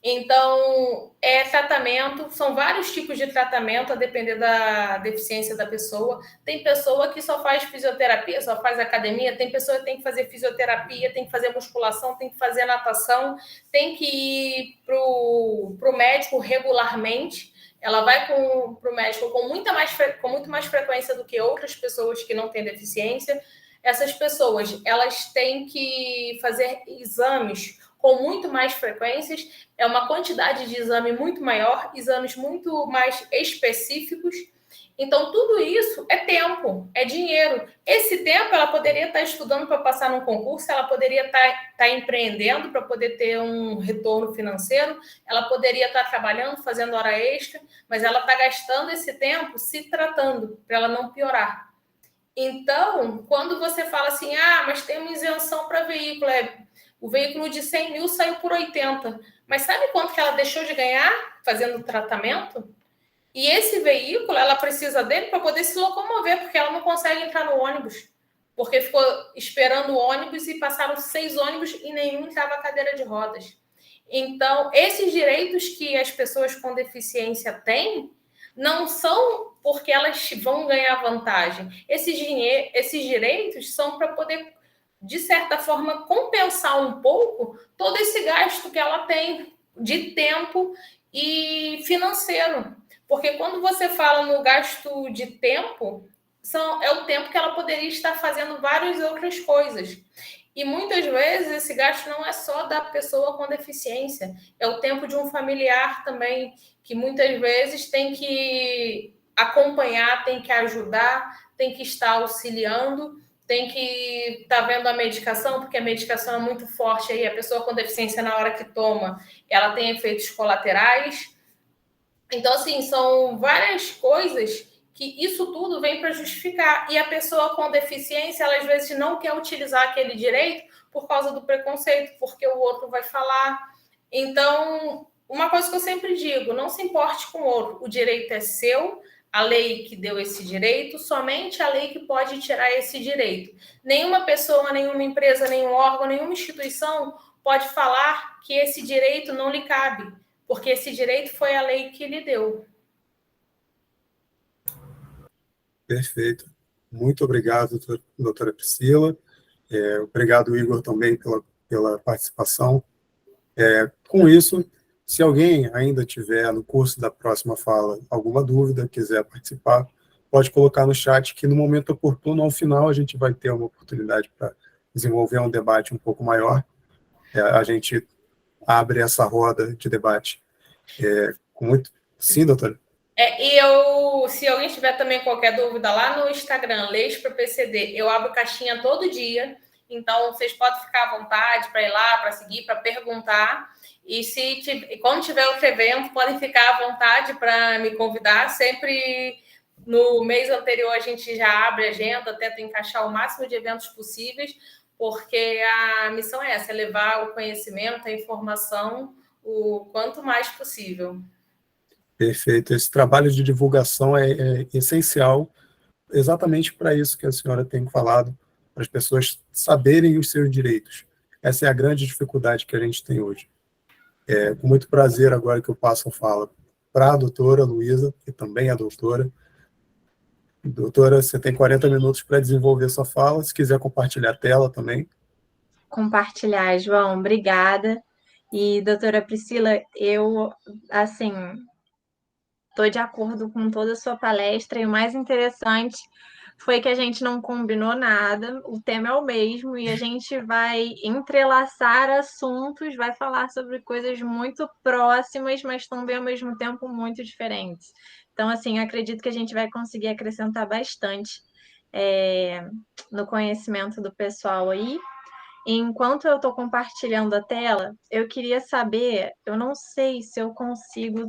Então, tratamento, são vários tipos de tratamento a depender da deficiência da pessoa. Tem pessoa que só faz fisioterapia, só faz academia, tem pessoa que tem que fazer fisioterapia, tem que fazer musculação, tem que fazer natação, tem que ir para o médico regularmente. Ela vai para o médico com muito mais frequência do que outras pessoas que não têm deficiência. Essas pessoas, elas têm que fazer exames com muito mais frequências, é uma quantidade de exame muito maior, exames muito mais específicos. Então, tudo isso é tempo, é dinheiro. Esse tempo, ela poderia estar estudando para passar num concurso, ela poderia estar empreendendo para poder ter um retorno financeiro, ela poderia estar trabalhando, fazendo hora extra, mas ela está gastando esse tempo se tratando, para ela não piorar. Então, quando você fala assim, mas tem uma isenção para veículo, o veículo de 100 mil saiu por 80. Mas sabe quanto que ela deixou de ganhar fazendo tratamento? E esse veículo, ela precisa dele para poder se locomover, porque ela não consegue entrar no ônibus. Porque ficou esperando o ônibus e passaram 6 ônibus e nenhum estava a cadeira de rodas. Então, esses direitos que as pessoas com deficiência têm, não são porque elas vão ganhar vantagem. Esses direitos são para poder, de certa forma, compensar um pouco todo esse gasto que ela tem de tempo e financeiro. Porque quando você fala no gasto de tempo, é o tempo que ela poderia estar fazendo várias outras coisas. E muitas vezes esse gasto não é só da pessoa com deficiência, é o tempo de um familiar também, que muitas vezes tem que acompanhar, tem que ajudar, tem que estar auxiliando, tem que estar vendo a medicação, porque a medicação é muito forte aí, a pessoa com deficiência, na hora que toma, ela tem efeitos colaterais. Então, assim, são várias coisas que isso tudo vem para justificar. E a pessoa com deficiência, ela às vezes não quer utilizar aquele direito por causa do preconceito, porque o outro vai falar. Então, uma coisa que eu sempre digo, não se importe com o outro, o direito é seu, a lei que deu esse direito, somente a lei que pode tirar esse direito. Nenhuma pessoa, nenhuma empresa, nenhum órgão, nenhuma instituição pode falar que esse direito não lhe cabe, porque esse direito foi a lei que lhe deu. Perfeito. Muito obrigado, doutora Priscila. Obrigado, Igor, também pela participação. Com isso, se alguém ainda tiver no curso da próxima fala alguma dúvida, quiser participar, pode colocar no chat que no momento oportuno, ao final, a gente vai ter uma oportunidade para desenvolver um debate um pouco maior. A gente abre essa roda de debate com muito... Sim, doutora? Se alguém tiver também qualquer dúvida lá no Instagram, Leis para PCD, eu abro caixinha todo dia, então vocês podem ficar à vontade para ir lá, para seguir, para perguntar. E quando tiver outro evento, podem ficar à vontade para me convidar. Sempre no mês anterior a gente já abre a agenda, tenta encaixar o máximo de eventos possíveis, porque a missão é essa, é levar o conhecimento, a informação, o quanto mais possível. Perfeito. Esse trabalho de divulgação é essencial exatamente para isso que a senhora tem falado, para as pessoas saberem os seus direitos. Essa é a grande dificuldade que a gente tem hoje. Com muito prazer, agora que eu passo a fala para a doutora Luísa, que também é doutora. Doutora, você tem 40 minutos para desenvolver sua fala, se quiser compartilhar a tela também. Compartilhar, João, obrigada. E, doutora Priscila, eu, assim, estou de acordo com toda a sua palestra, e o mais interessante foi que a gente não combinou nada, o tema é o mesmo, e a gente vai entrelaçar assuntos, vai falar sobre coisas muito próximas, mas também ao mesmo tempo muito diferentes. Então, assim, acredito que a gente vai conseguir acrescentar bastante no conhecimento do pessoal aí. Enquanto eu estou compartilhando a tela, eu queria saber, eu não sei se eu consigo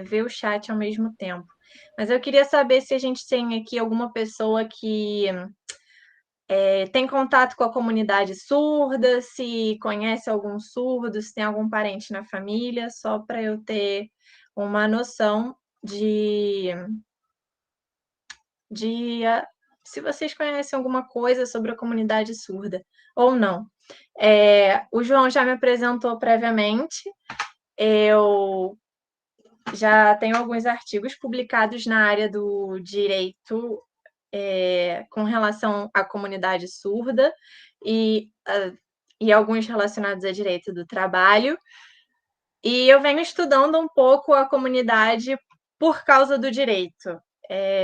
ver o chat ao mesmo tempo, mas eu queria saber se a gente tem aqui alguma pessoa que tem contato com a comunidade surda, se conhece algum surdo, se tem algum parente na família, só para eu ter uma noção de se vocês conhecem alguma coisa sobre a comunidade surda ou não. O João já me apresentou previamente, eu já tenho alguns artigos publicados na área do direito com relação à comunidade surda e alguns relacionados a direito do trabalho. E eu venho estudando um pouco a comunidade por causa do direito.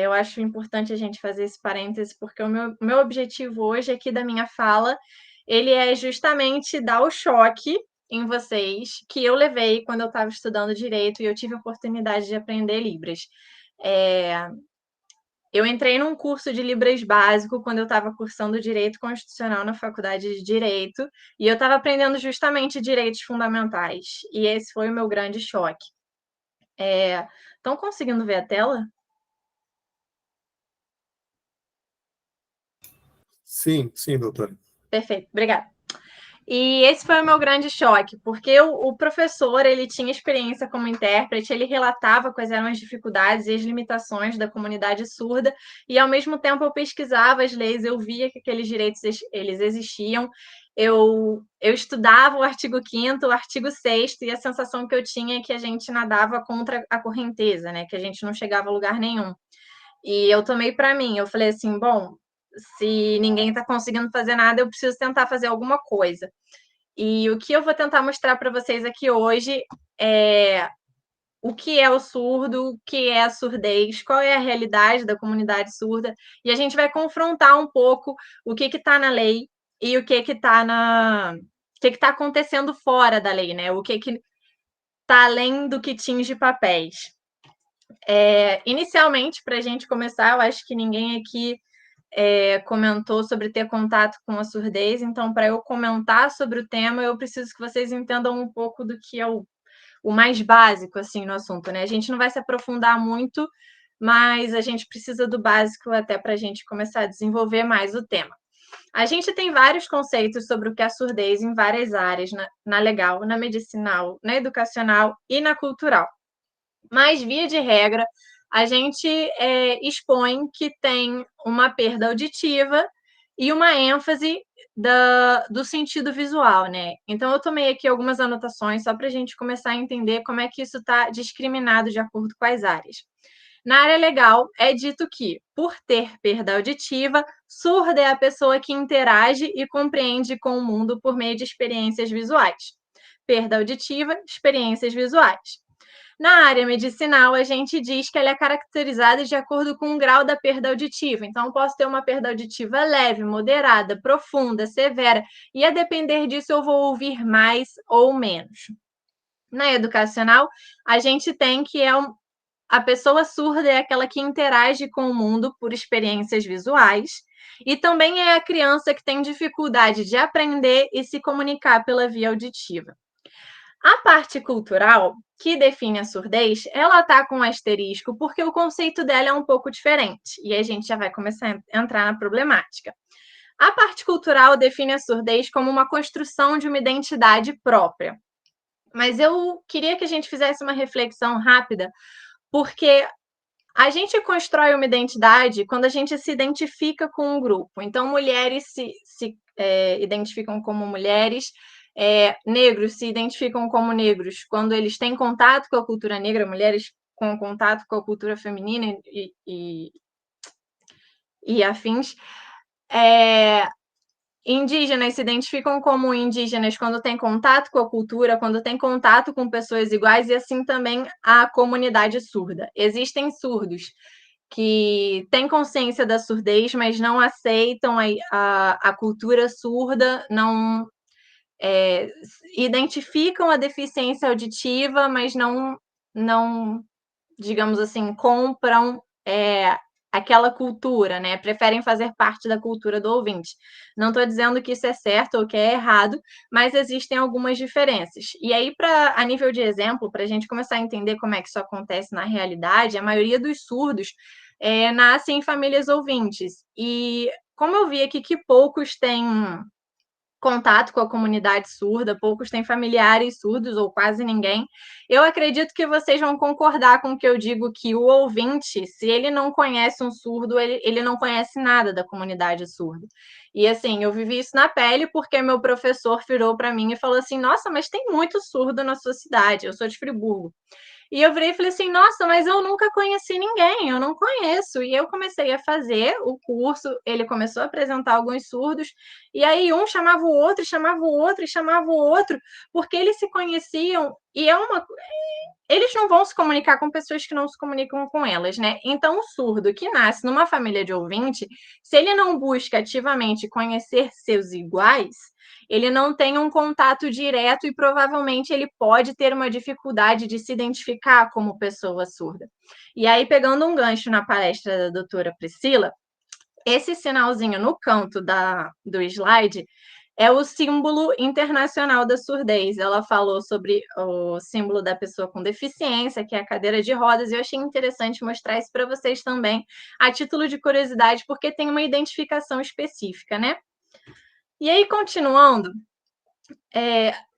Eu acho importante a gente fazer esse parêntese, porque o meu objetivo hoje aqui da minha fala, ele é justamente dar o choque em vocês que eu levei quando eu estava estudando direito e eu tive a oportunidade de aprender Libras. Eu entrei num curso de Libras básico quando eu estava cursando Direito Constitucional na Faculdade de Direito, e eu estava aprendendo justamente direitos fundamentais, e esse foi o meu grande choque. Estão conseguindo ver a tela? Sim, doutora. Perfeito, obrigada. E esse foi o meu grande choque, porque o professor, ele tinha experiência como intérprete, ele relatava quais eram as dificuldades e as limitações da comunidade surda, e ao mesmo tempo eu pesquisava as leis, eu via que aqueles direitos eles existiam, eu estudava o artigo 5º, o artigo 6º, e a sensação que eu tinha é que a gente nadava contra a correnteza, né? Que a gente não chegava a lugar nenhum. E eu tomei para mim, eu falei assim, bom, se ninguém está conseguindo fazer nada, eu preciso tentar fazer alguma coisa. E o que eu vou tentar mostrar para vocês aqui hoje é o que é o surdo, o que é a surdez, qual é a realidade da comunidade surda, e a gente vai confrontar um pouco o que está na lei e o que está acontecendo fora da lei, né? O que está além do que tinge papéis. Inicialmente, para a gente começar, eu acho que ninguém aqui comentou sobre ter contato com a surdez, então, para eu comentar sobre o tema, eu preciso que vocês entendam um pouco do que é o mais básico, assim, no assunto, né? A gente não vai se aprofundar muito, mas a gente precisa do básico até para a gente começar a desenvolver mais o tema. A gente tem vários conceitos sobre o que é surdez em várias áreas, na legal, na medicinal, na educacional e na cultural. Mas, via de regra, a gente expõe que tem uma perda auditiva e uma ênfase do sentido visual, né? Então, eu tomei aqui algumas anotações só para a gente começar a entender como é que isso está discriminado de acordo com as áreas. Na área legal, é dito que, por ter perda auditiva, surda é a pessoa que interage e compreende com o mundo por meio de experiências visuais. Perda auditiva, experiências visuais. Na área medicinal, a gente diz que ela é caracterizada de acordo com o grau da perda auditiva. Então, posso ter uma perda auditiva leve, moderada, profunda, severa, e a depender disso eu vou ouvir mais ou menos. Na educacional, a gente tem que a pessoa surda é aquela que interage com o mundo por experiências visuais, e também é a criança que tem dificuldade de aprender e se comunicar pela via auditiva. A parte cultural, que define a surdez, ela está com um asterisco porque o conceito dela é um pouco diferente, e a gente já vai começar a entrar na problemática. A parte cultural define a surdez como uma construção de uma identidade própria. Mas eu queria que a gente fizesse uma reflexão rápida, porque a gente constrói uma identidade quando a gente se identifica com um grupo. Então, mulheres se identificam como mulheres, negros se identificam como negros quando eles têm contato com a cultura negra, mulheres com contato com a cultura feminina e afins. Indígenas se identificam como indígenas quando têm contato com a cultura, quando têm contato com pessoas iguais, e assim também a comunidade surda. Existem surdos que têm consciência da surdez, mas não aceitam a cultura surda, não identificam a deficiência auditiva, mas não digamos assim, compram aquela cultura, né? Preferem fazer parte da cultura do ouvinte. Não estou dizendo que isso é certo ou que é errado, mas existem algumas diferenças. E aí, a nível de exemplo, para a gente começar a entender como é que isso acontece na realidade, a maioria dos surdos nascem em famílias ouvintes. E como eu vi aqui que poucos têm contato com a comunidade surda, poucos têm familiares surdos ou quase ninguém. Eu acredito que vocês vão concordar com o que eu digo, que o ouvinte, se ele não conhece um surdo, ele não conhece nada da comunidade surda. E assim, eu vivi isso na pele porque meu professor virou para mim e falou assim: nossa, mas tem muito surdo na sua cidade, eu sou de Friburgo. E eu virei e falei assim, nossa, mas eu nunca conheci ninguém, eu não conheço. E eu comecei a fazer o curso, ele começou a apresentar alguns surdos, e aí um chamava o outro, chamava o outro, e chamava o outro, porque eles se conheciam, e eles não vão se comunicar com pessoas que não se comunicam com elas, né? Então, o surdo que nasce numa família de ouvinte, se ele não busca ativamente conhecer seus iguais, ele não tem um contato direto e provavelmente ele pode ter uma dificuldade de se identificar como pessoa surda. E aí, pegando um gancho na palestra da doutora Priscila, esse sinalzinho no canto do slide é o símbolo internacional da surdez. Ela falou sobre o símbolo da pessoa com deficiência, que é a cadeira de rodas, e eu achei interessante mostrar isso para vocês também, a título de curiosidade, porque tem uma identificação específica, né? E aí, continuando,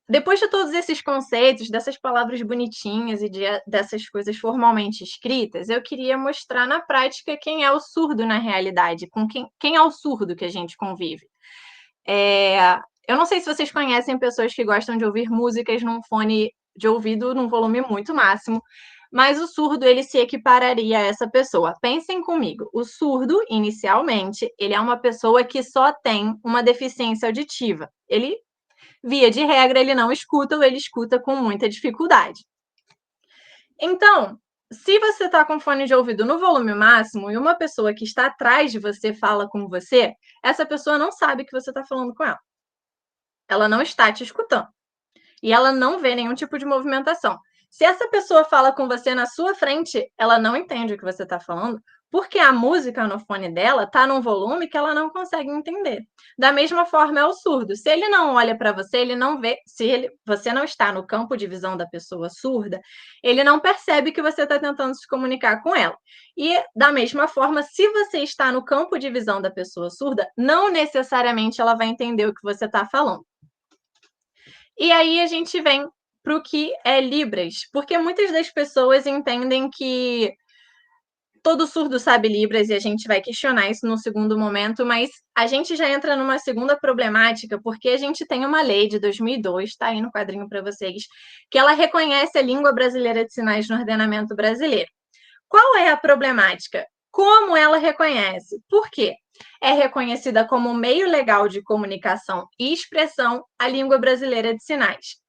depois de todos esses conceitos, dessas palavras bonitinhas e dessas coisas formalmente escritas, eu queria mostrar na prática quem é o surdo na realidade, com quem é o surdo que a gente convive. Eu não sei se vocês conhecem pessoas que gostam de ouvir músicas num fone de ouvido num volume muito máximo, mas o surdo, ele se equipararia a essa pessoa. Pensem comigo, o surdo, inicialmente, ele é uma pessoa que só tem uma deficiência auditiva. Ele, via de regra, ele não escuta ou ele escuta com muita dificuldade. Então, se você está com fone de ouvido no volume máximo e uma pessoa que está atrás de você fala com você, essa pessoa não sabe que você está falando com ela. Ela não está te escutando. E ela não vê nenhum tipo de movimentação. Se essa pessoa fala com você na sua frente, ela não entende o que você está falando, porque a música no fone dela está num volume que ela não consegue entender. Da mesma forma é o surdo. Se ele não olha para você, ele não vê. Você não está no campo de visão da pessoa surda, ele não percebe que você está tentando se comunicar com ela. E da mesma forma, se você está no campo de visão da pessoa surda, não necessariamente ela vai entender o que você está falando. E aí a gente vem para o que é Libras, porque muitas das pessoas entendem que todo surdo sabe Libras e a gente vai questionar isso no segundo momento, mas a gente já entra numa segunda problemática, porque a gente tem uma lei de 2002, está aí no quadrinho para vocês, que ela reconhece a língua brasileira de sinais no ordenamento brasileiro. Qual é a problemática? Como ela reconhece? Por quê? É reconhecida como meio legal de comunicação e expressão a língua brasileira de sinais.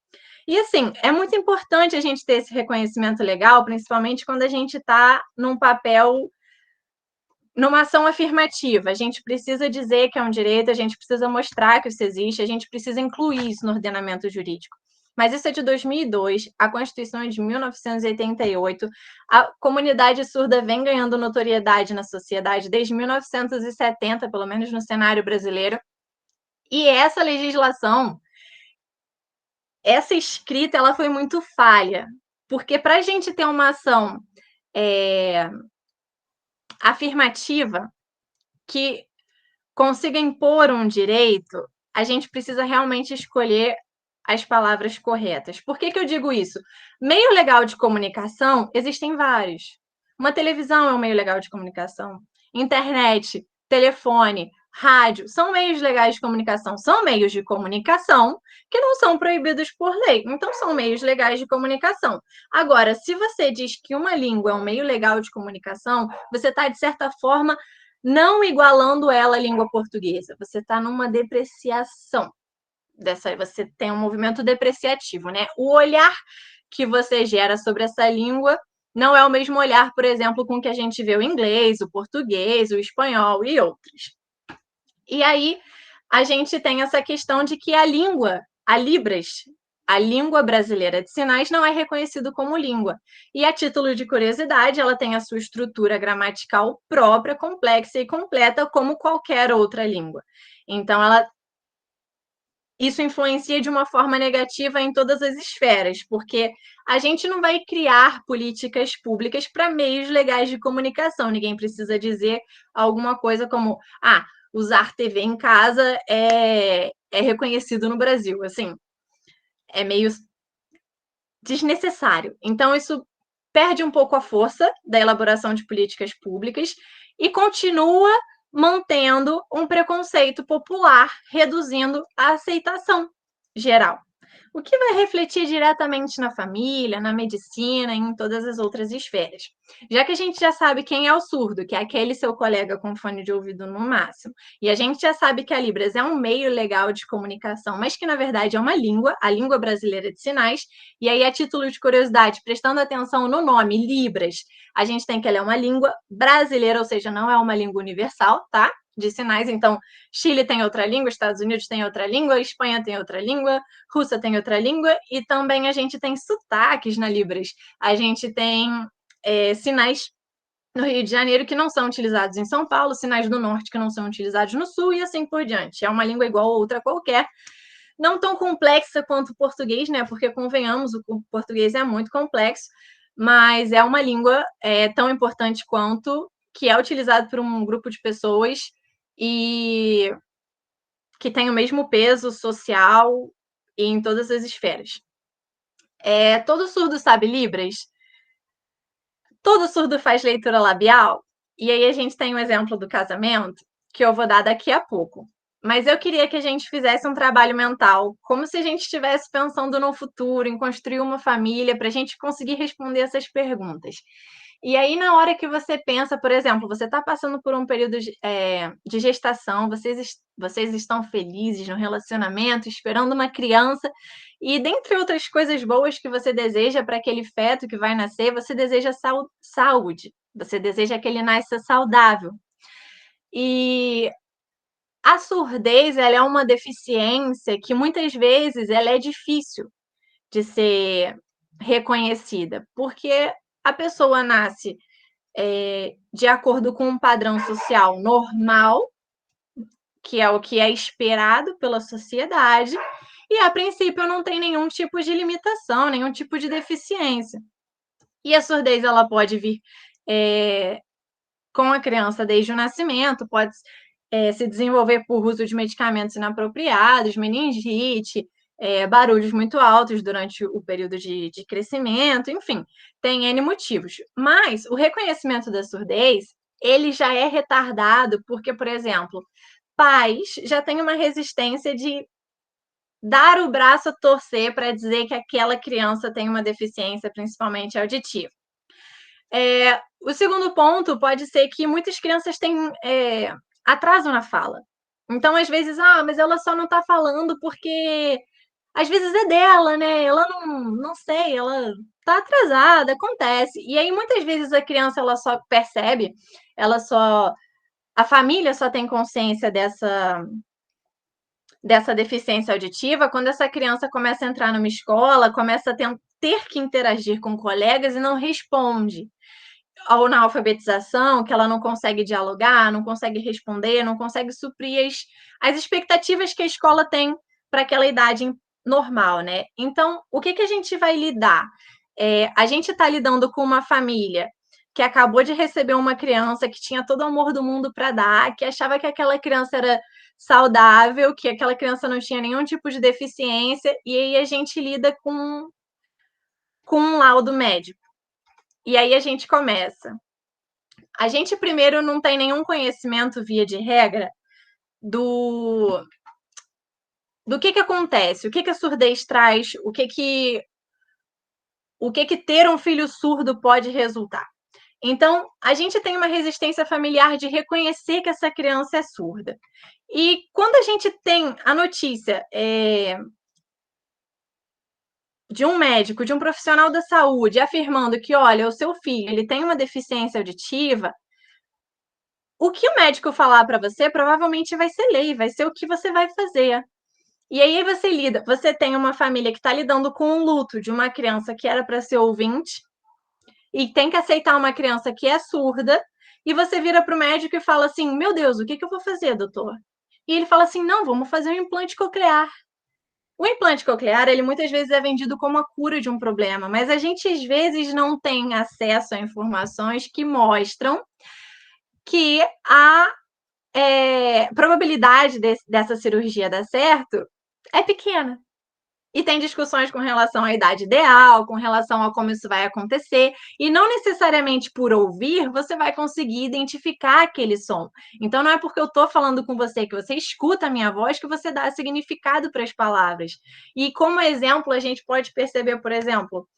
E assim, é muito importante a gente ter esse reconhecimento legal, principalmente quando a gente está num papel, numa ação afirmativa. A gente precisa dizer que é um direito, a gente precisa mostrar que isso existe, a gente precisa incluir isso no ordenamento jurídico. Mas isso é de 2002, a Constituição é de 1988, a comunidade surda vem ganhando notoriedade na sociedade desde 1970, pelo menos no cenário brasileiro, e essa legislação, essa escrita, ela foi muito falha, porque para a gente ter uma ação afirmativa que consiga impor um direito, a gente precisa realmente escolher as palavras corretas. Por que eu digo isso? Meio legal de comunicação, existem vários. Uma televisão é um meio legal de comunicação. Internet, telefone, rádio, são meios legais de comunicação. São meios de comunicação que não são proibidos por lei. Então, são meios legais de comunicação. Agora, se você diz que uma língua é um meio legal de comunicação, você está, de certa forma, não igualando ela à língua portuguesa. Você está numa depreciação você tem um movimento depreciativo, né? O olhar que você gera sobre essa língua não é o mesmo olhar, por exemplo, com que a gente vê o inglês, o português, o espanhol e outros. E aí a gente tem essa questão de que a língua, a Libras, a língua brasileira de sinais não é reconhecido como língua. E a título de curiosidade, ela tem a sua estrutura gramatical própria, complexa e completa, como qualquer outra língua. Então, isso influencia de uma forma negativa em todas as esferas, porque a gente não vai criar políticas públicas para meios legais de comunicação. Ninguém precisa dizer alguma coisa como, usar TV em casa é reconhecido no Brasil. Assim, é meio desnecessário. Então, isso perde um pouco a força da elaboração de políticas públicas e continua mantendo um preconceito popular, reduzindo a aceitação geral. O que vai refletir diretamente na família, na medicina e em todas as outras esferas. Já que a gente já sabe quem é o surdo, que é aquele seu colega com fone de ouvido no máximo, e a gente já sabe que a Libras é um meio legal de comunicação, mas que na verdade é uma língua, a língua brasileira de sinais, e aí a título de curiosidade, prestando atenção no nome, Libras, a gente tem que ela é uma língua brasileira, ou seja, não é uma língua universal, tá? De sinais, então Chile tem outra língua, Estados Unidos tem outra língua, Espanha tem outra língua, Rússia tem outra língua, e também a gente tem sotaques na Libras. A gente tem sinais no Rio de Janeiro que não são utilizados em São Paulo, sinais do Norte que não são utilizados no Sul, e assim por diante. É uma língua igual a outra qualquer, não tão complexa quanto o português, né? Porque, convenhamos, o português é muito complexo, mas é uma língua tão importante quanto, que é utilizado por um grupo de pessoas e que tem o mesmo peso social e em todas as esferas. Todo surdo sabe Libras? Todo surdo faz leitura labial? E aí a gente tem um exemplo do casamento, que eu vou dar daqui a pouco. Mas eu queria que a gente fizesse um trabalho mental, como se a gente estivesse pensando no futuro, em construir uma família, para a gente conseguir responder essas perguntas. E aí, na hora que você pensa, por exemplo, você está passando por um período de gestação, vocês estão felizes no relacionamento, esperando uma criança, e dentre outras coisas boas que você deseja para aquele feto que vai nascer, você deseja saúde, você deseja que ele nasça saudável. E a surdez, ela é uma deficiência que muitas vezes ela é difícil de ser reconhecida, porque a pessoa nasce de acordo com um padrão social normal, que é o que é esperado pela sociedade, e a princípio não tem nenhum tipo de limitação, nenhum tipo de deficiência. E a surdez ela pode vir com a criança desde o nascimento, pode se desenvolver por uso de medicamentos inapropriados, meningite, barulhos muito altos durante o período de crescimento, enfim, tem N motivos. Mas o reconhecimento da surdez, ele já é retardado porque, por exemplo, pais já têm uma resistência de dar o braço a torcer para dizer que aquela criança tem uma deficiência, principalmente auditiva. O segundo ponto pode ser que muitas crianças têm atraso na fala. Então, às vezes, mas ela só não está falando porque às vezes é dela, né? Ela não sei, ela está atrasada, acontece. E aí, muitas vezes, a criança ela só percebe, a família só tem consciência dessa deficiência auditiva quando essa criança começa a entrar numa escola, começa a ter que interagir com colegas e não responde. Ou na alfabetização, que ela não consegue dialogar, não consegue responder, não consegue suprir as expectativas que a escola tem para aquela idade normal, né? Então, o que a gente vai lidar? A gente está lidando com uma família que acabou de receber uma criança que tinha todo o amor do mundo para dar, que achava que aquela criança era saudável, que aquela criança não tinha nenhum tipo de deficiência, e aí a gente lida com um laudo médico. E aí a gente começa. A gente primeiro não tem nenhum conhecimento, via de regra, do que acontece, o que a surdez traz, o que ter um filho surdo pode resultar. Então, a gente tem uma resistência familiar de reconhecer que essa criança é surda. E quando a gente tem a notícia de um médico, de um profissional da saúde, afirmando que, olha, o seu filho ele tem uma deficiência auditiva, o que o médico falar para você provavelmente vai ser lei, vai ser o que você vai fazer. E aí você tem uma família que está lidando com o luto de uma criança que era para ser ouvinte e tem que aceitar uma criança que é surda, e você vira para o médico e fala assim, meu Deus, o que eu vou fazer, doutor? E ele fala assim, não, vamos fazer um implante coclear. O implante coclear, ele muitas vezes é vendido como a cura de um problema, mas a gente às vezes não tem acesso a informações que mostram que a probabilidade dessa cirurgia dar certo é pequena. E tem discussões com relação à idade ideal, com relação a como isso vai acontecer, e não necessariamente por ouvir você vai conseguir identificar aquele som. Então não é porque eu estou falando com você, que você escuta a minha voz, que você dá significado para as palavras. E como exemplo, a gente pode perceber, por exemplo,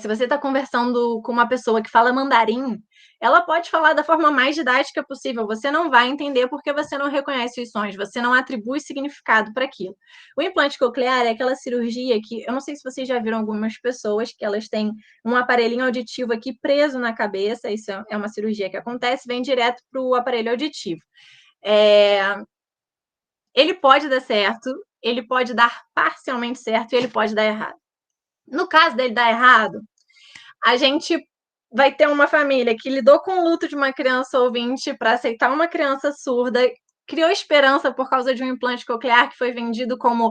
se você está conversando com uma pessoa que fala mandarim, ela pode falar da forma mais didática possível. Você não vai entender porque você não reconhece os sons, você não atribui significado para aquilo. O implante coclear é aquela cirurgia que, eu não sei se vocês já viram algumas pessoas que elas têm um aparelhinho auditivo aqui preso na cabeça. Isso é uma cirurgia que acontece, vem direto para o aparelho auditivo. Ele pode dar certo, ele pode dar parcialmente certo e ele pode dar errado. No caso dele dar errado, a gente vai ter uma família que lidou com o luto de uma criança ouvinte para aceitar uma criança surda, criou esperança por causa de um implante coclear que foi vendido como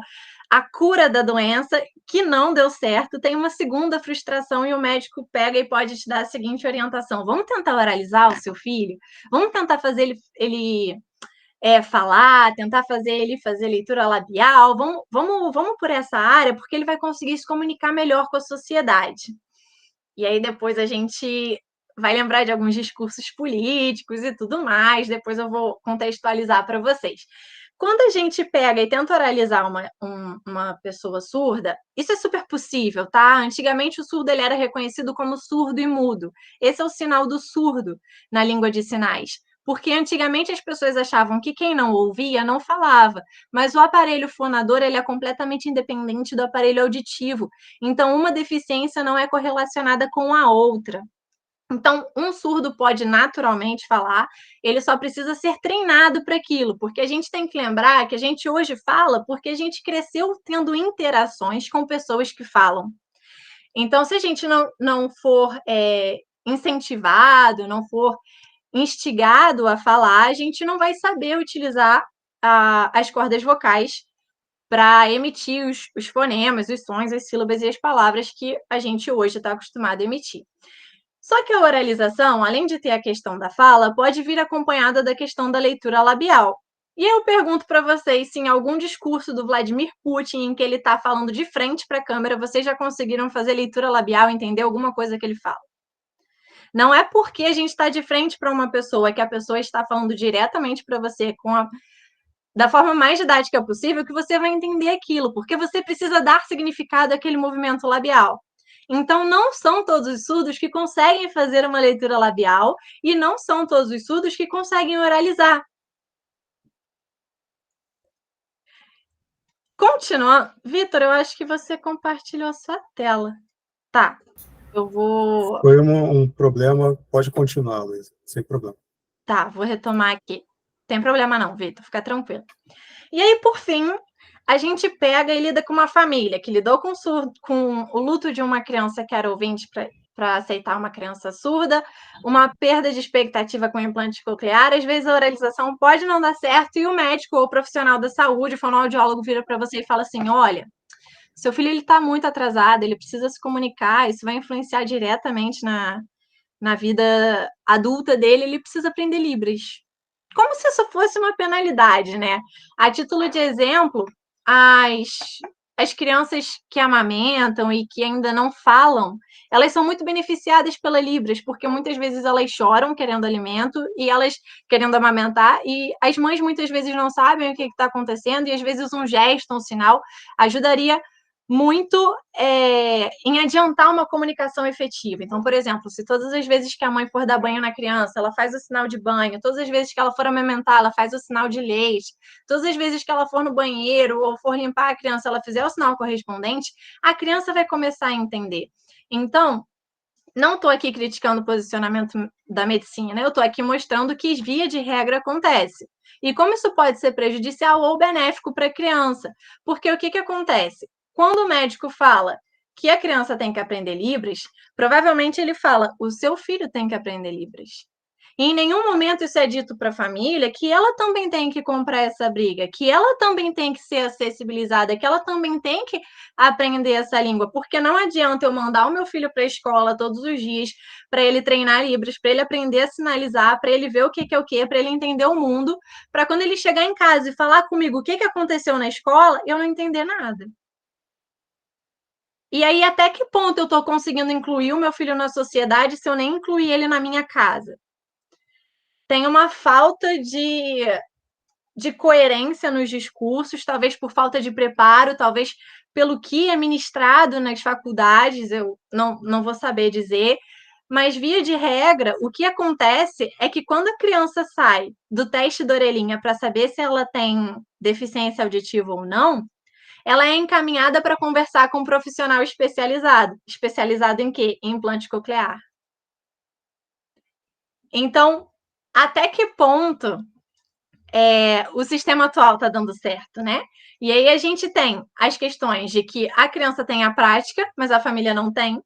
a cura da doença, que não deu certo, tem uma segunda frustração e o médico pega e pode te dar a seguinte orientação: vamos tentar oralizar o seu filho? Vamos tentar fazer ele falar, tentar fazer ele fazer leitura labial, vamos por essa área, porque ele vai conseguir se comunicar melhor com a sociedade. E aí depois a gente vai lembrar de alguns discursos políticos e tudo mais, depois eu vou contextualizar para vocês. Quando a gente pega e tenta oralizar uma pessoa surda, isso é super possível, tá? Antigamente o surdo ele era reconhecido como surdo e mudo. Esse é o sinal do surdo na língua de sinais. Porque antigamente as pessoas achavam que quem não ouvia não falava, mas o aparelho fonador ele é completamente independente do aparelho auditivo. Então, uma deficiência não é correlacionada com a outra. Então, um surdo pode naturalmente falar, ele só precisa ser treinado para aquilo, porque a gente tem que lembrar que a gente hoje fala porque a gente cresceu tendo interações com pessoas que falam. Então, se a gente não for incentivado, não for instigado a falar, a gente não vai saber utilizar as cordas vocais para emitir os fonemas, os sons, as sílabas e as palavras que a gente hoje está acostumado a emitir. Só que a oralização, além de ter a questão da fala, pode vir acompanhada da questão da leitura labial. E eu pergunto para vocês se em algum discurso do Vladimir Putin, em que ele está falando de frente para a câmera, vocês já conseguiram fazer leitura labial, entender alguma coisa que ele fala. Não é porque a gente está de frente para uma pessoa que a pessoa está falando diretamente para você da forma mais didática possível que você vai entender aquilo, porque você precisa dar significado àquele movimento labial. Então, não são todos os surdos que conseguem fazer uma leitura labial e não são todos os surdos que conseguem oralizar. Continuando. Vitor, eu acho que você compartilhou a sua tela. Tá, eu vou... Foi um problema, pode continuar, Luísa, sem problema. Tá, vou retomar aqui. Tem problema não, Vitor, fica tranquilo. E aí, por fim, a gente pega e lida com uma família que lidou com o luto de uma criança que era ouvinte para aceitar uma criança surda, uma perda de expectativa com implante coclear, às vezes a oralização pode não dar certo e o médico ou o profissional da saúde, o fonoaudiólogo, vira para você e fala assim, olha, seu filho está muito atrasado, ele precisa se comunicar, isso vai influenciar diretamente na vida adulta dele, ele precisa aprender Libras. Como se isso fosse uma penalidade, né? A título de exemplo, as crianças que amamentam e que ainda não falam, elas são muito beneficiadas pela Libras, porque muitas vezes elas choram querendo alimento e elas querendo amamentar, e as mães muitas vezes não sabem o que está acontecendo, e às vezes um gesto, um sinal, ajudaria muito em adiantar uma comunicação efetiva. Então, por exemplo, se todas as vezes que a mãe for dar banho na criança, ela faz o sinal de banho, todas as vezes que ela for amamentar, ela faz o sinal de leite, todas as vezes que ela for no banheiro ou for limpar a criança, ela fizer o sinal correspondente, a criança vai começar a entender. Então, não estou aqui criticando o posicionamento da medicina, né? Eu estou aqui mostrando que via de regra acontece. E como isso pode ser prejudicial ou benéfico para a criança. Porque o que acontece? Quando o médico fala que a criança tem que aprender Libras, provavelmente ele fala, o seu filho tem que aprender Libras. E em nenhum momento isso é dito para a família que ela também tem que comprar essa briga, que ela também tem que ser acessibilizada, que ela também tem que aprender essa língua, porque não adianta eu mandar o meu filho para a escola todos os dias para ele treinar Libras, para ele aprender a sinalizar, para ele ver o que é o que, para ele entender o mundo, para quando ele chegar em casa e falar comigo o que aconteceu na escola, eu não entender nada. E aí, até que ponto eu estou conseguindo incluir o meu filho na sociedade se eu nem incluir ele na minha casa? Tem uma falta de coerência nos discursos, talvez por falta de preparo, talvez pelo que é ministrado nas faculdades, eu não vou saber dizer, mas, via de regra, o que acontece é que quando a criança sai do teste da orelhinha para saber se ela tem deficiência auditiva ou não, ela é encaminhada para conversar com um profissional especializado. Especializado em quê? Em implante coclear. Então, até que ponto o sistema atual está dando certo, né? E aí a gente tem as questões de que a criança tem a prática, mas a família não tem.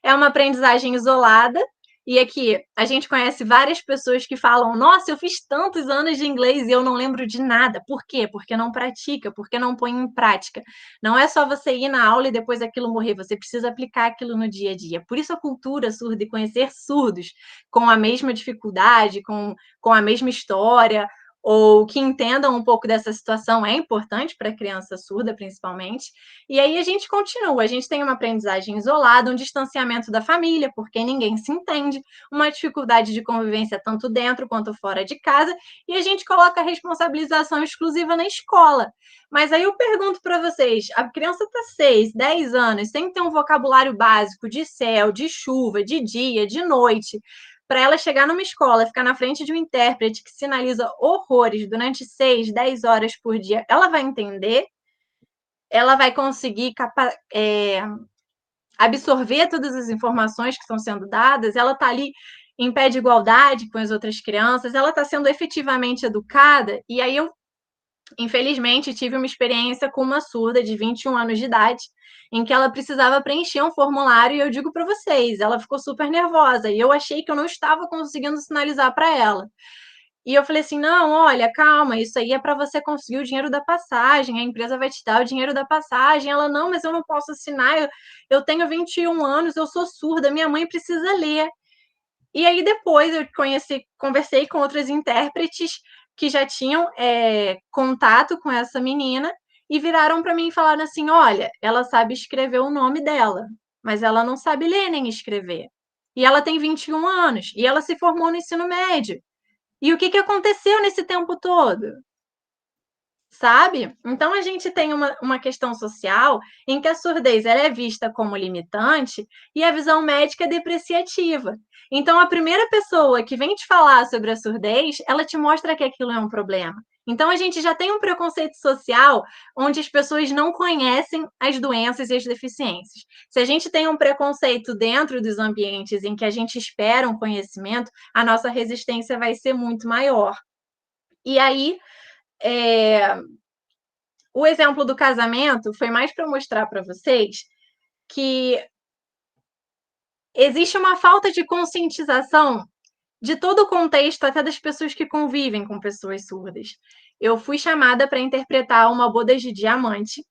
É uma aprendizagem isolada. E aqui a gente conhece várias pessoas que falam: nossa, eu fiz tantos anos de inglês e eu não lembro de nada. Por quê? Porque não pratica, porque não põe em prática. Não é só você ir na aula e depois aquilo morrer, você precisa aplicar aquilo no dia a dia. Por isso a cultura surda e conhecer surdos com a mesma dificuldade, com a mesma história, ou que entendam um pouco dessa situação é importante para a criança surda, principalmente. E aí a gente continua, a gente tem uma aprendizagem isolada, um distanciamento da família, porque ninguém se entende, uma dificuldade de convivência tanto dentro quanto fora de casa, e a gente coloca a responsabilização exclusiva na escola. Mas aí eu pergunto para vocês, a criança está 6, 10 anos, tem que ter um vocabulário básico de céu, de chuva, de dia, de noite, para ela chegar numa escola, ficar na frente de um intérprete que sinaliza horrores durante 6, 10 horas por dia, ela vai entender, ela vai conseguir absorver todas as informações que estão sendo dadas, ela está ali em pé de igualdade com as outras crianças, ela está sendo efetivamente educada. E aí eu, infelizmente, tive uma experiência com uma surda de 21 anos de idade, em que ela precisava preencher um formulário, e eu digo para vocês, ela ficou super nervosa, e eu achei que eu não estava conseguindo sinalizar para ela. E eu falei assim: não, olha, calma, isso aí é para você conseguir o dinheiro da passagem, a empresa vai te dar o dinheiro da passagem. Ela: não, mas eu não posso assinar, eu tenho 21 anos, eu sou surda, minha mãe precisa ler. E aí depois eu conversei com outras intérpretes que já tinham contato com essa menina e viraram para mim e falaram assim: olha, ela sabe escrever o nome dela, mas ela não sabe ler nem escrever. E ela tem 21 anos, e ela se formou no ensino médio. E o que aconteceu nesse tempo todo? Sabe? Então, a gente tem uma questão social em que a surdez ela é vista como limitante e a visão médica é depreciativa. Então, a primeira pessoa que vem te falar sobre a surdez, ela te mostra que aquilo é um problema. Então, a gente já tem um preconceito social onde as pessoas não conhecem as doenças e as deficiências. Se a gente tem um preconceito dentro dos ambientes em que a gente espera um conhecimento, a nossa resistência vai ser muito maior. E aí, o exemplo do casamento foi mais para mostrar para vocês que existe uma falta de conscientização de todo o contexto, até das pessoas que convivem com pessoas surdas. Eu fui chamada para interpretar uma boda de diamante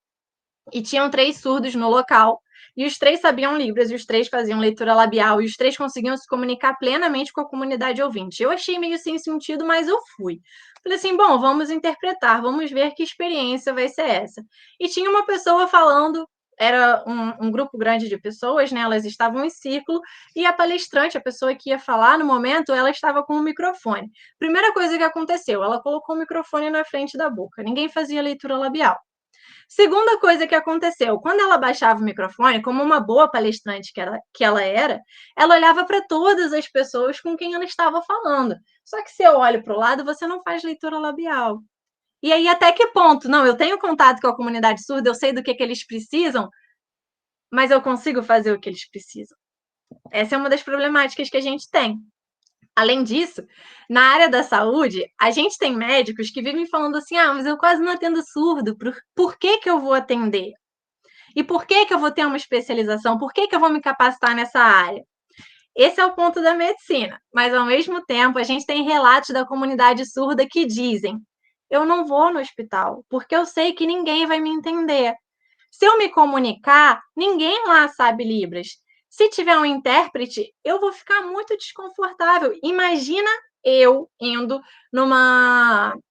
e tinham 3 surdos no local, e os 3 sabiam Libras, e os 3 faziam leitura labial, e os 3 conseguiam se comunicar plenamente com a comunidade ouvinte. Eu achei meio sem sentido, mas eu fui. Falei assim, bom, vamos interpretar, vamos ver que experiência vai ser essa. E tinha uma pessoa falando, era um grupo grande de pessoas, né? Elas estavam em círculo, e a palestrante, a pessoa que ia falar no momento, ela estava com o microfone. Primeira coisa que aconteceu, ela colocou o microfone na frente da boca. Ninguém fazia leitura labial. Segunda coisa que aconteceu, quando ela baixava o microfone, como uma boa palestrante que ela era, ela olhava para todas as pessoas com quem ela estava falando. Só que se eu olho para o lado, você não faz leitura labial. E aí, até que ponto? Não, eu tenho contato com a comunidade surda, eu sei do que eles precisam, mas eu consigo fazer o que eles precisam. Essa é uma das problemáticas que a gente tem. Além disso, na área da saúde, a gente tem médicos que vivem falando assim: ah, mas eu quase não atendo surdo, por que eu vou atender? E por que eu vou ter uma especialização? Por que eu vou me capacitar nessa área? Esse é o ponto da medicina, mas ao mesmo tempo a gente tem relatos da comunidade surda que dizem: eu não vou no hospital, porque eu sei que ninguém vai me entender. Se eu me comunicar, ninguém lá sabe Libras. Se tiver um intérprete, eu vou ficar muito desconfortável. Imagina eu indo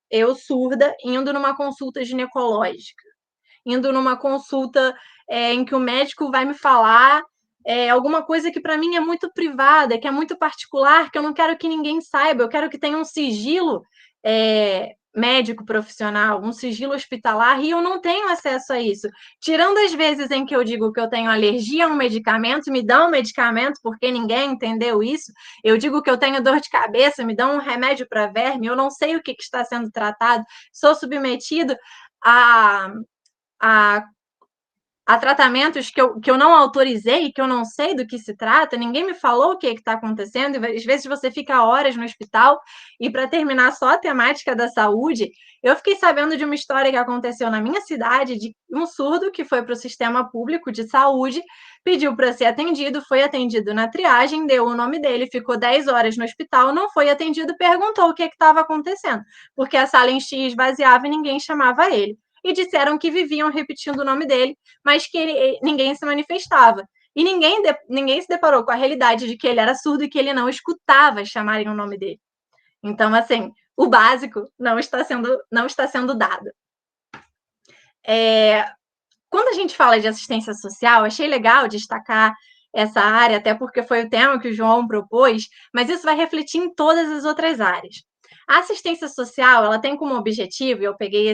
eu surda, indo numa consulta ginecológica, indo numa consulta em que o médico vai me falar alguma coisa que para mim é muito privada, que é muito particular, que eu não quero que ninguém saiba, eu quero que tenha um sigilo médico profissional, um sigilo hospitalar, e eu não tenho acesso a isso. Tirando as vezes em que eu digo que eu tenho alergia a um medicamento, me dão um medicamento porque ninguém entendeu isso, eu digo que eu tenho dor de cabeça, me dão um remédio para verme, eu não sei o que está sendo tratado, sou submetido a tratamentos que eu não autorizei, que eu não sei do que se trata, ninguém me falou o que está acontecendo, e às vezes você fica horas no hospital, e para terminar só a temática da saúde, eu fiquei sabendo de uma história que aconteceu na minha cidade, de um surdo que foi para o sistema público de saúde, pediu para ser atendido, foi atendido na triagem, deu o nome dele, ficou 10 horas no hospital, não foi atendido, perguntou o que estava acontecendo, porque a sala enchia, esvaziava e ninguém chamava ele. E disseram que viviam repetindo o nome dele, mas que ninguém se manifestava. E ninguém se deparou com a realidade de que ele era surdo e que ele não escutava chamarem o nome dele. Então, assim, o básico não está sendo dado. Quando a gente fala de assistência social, achei legal destacar essa área, até porque foi o tema que o João propôs, mas isso vai refletir em todas as outras áreas. A assistência social, ela tem como objetivo, e eu peguei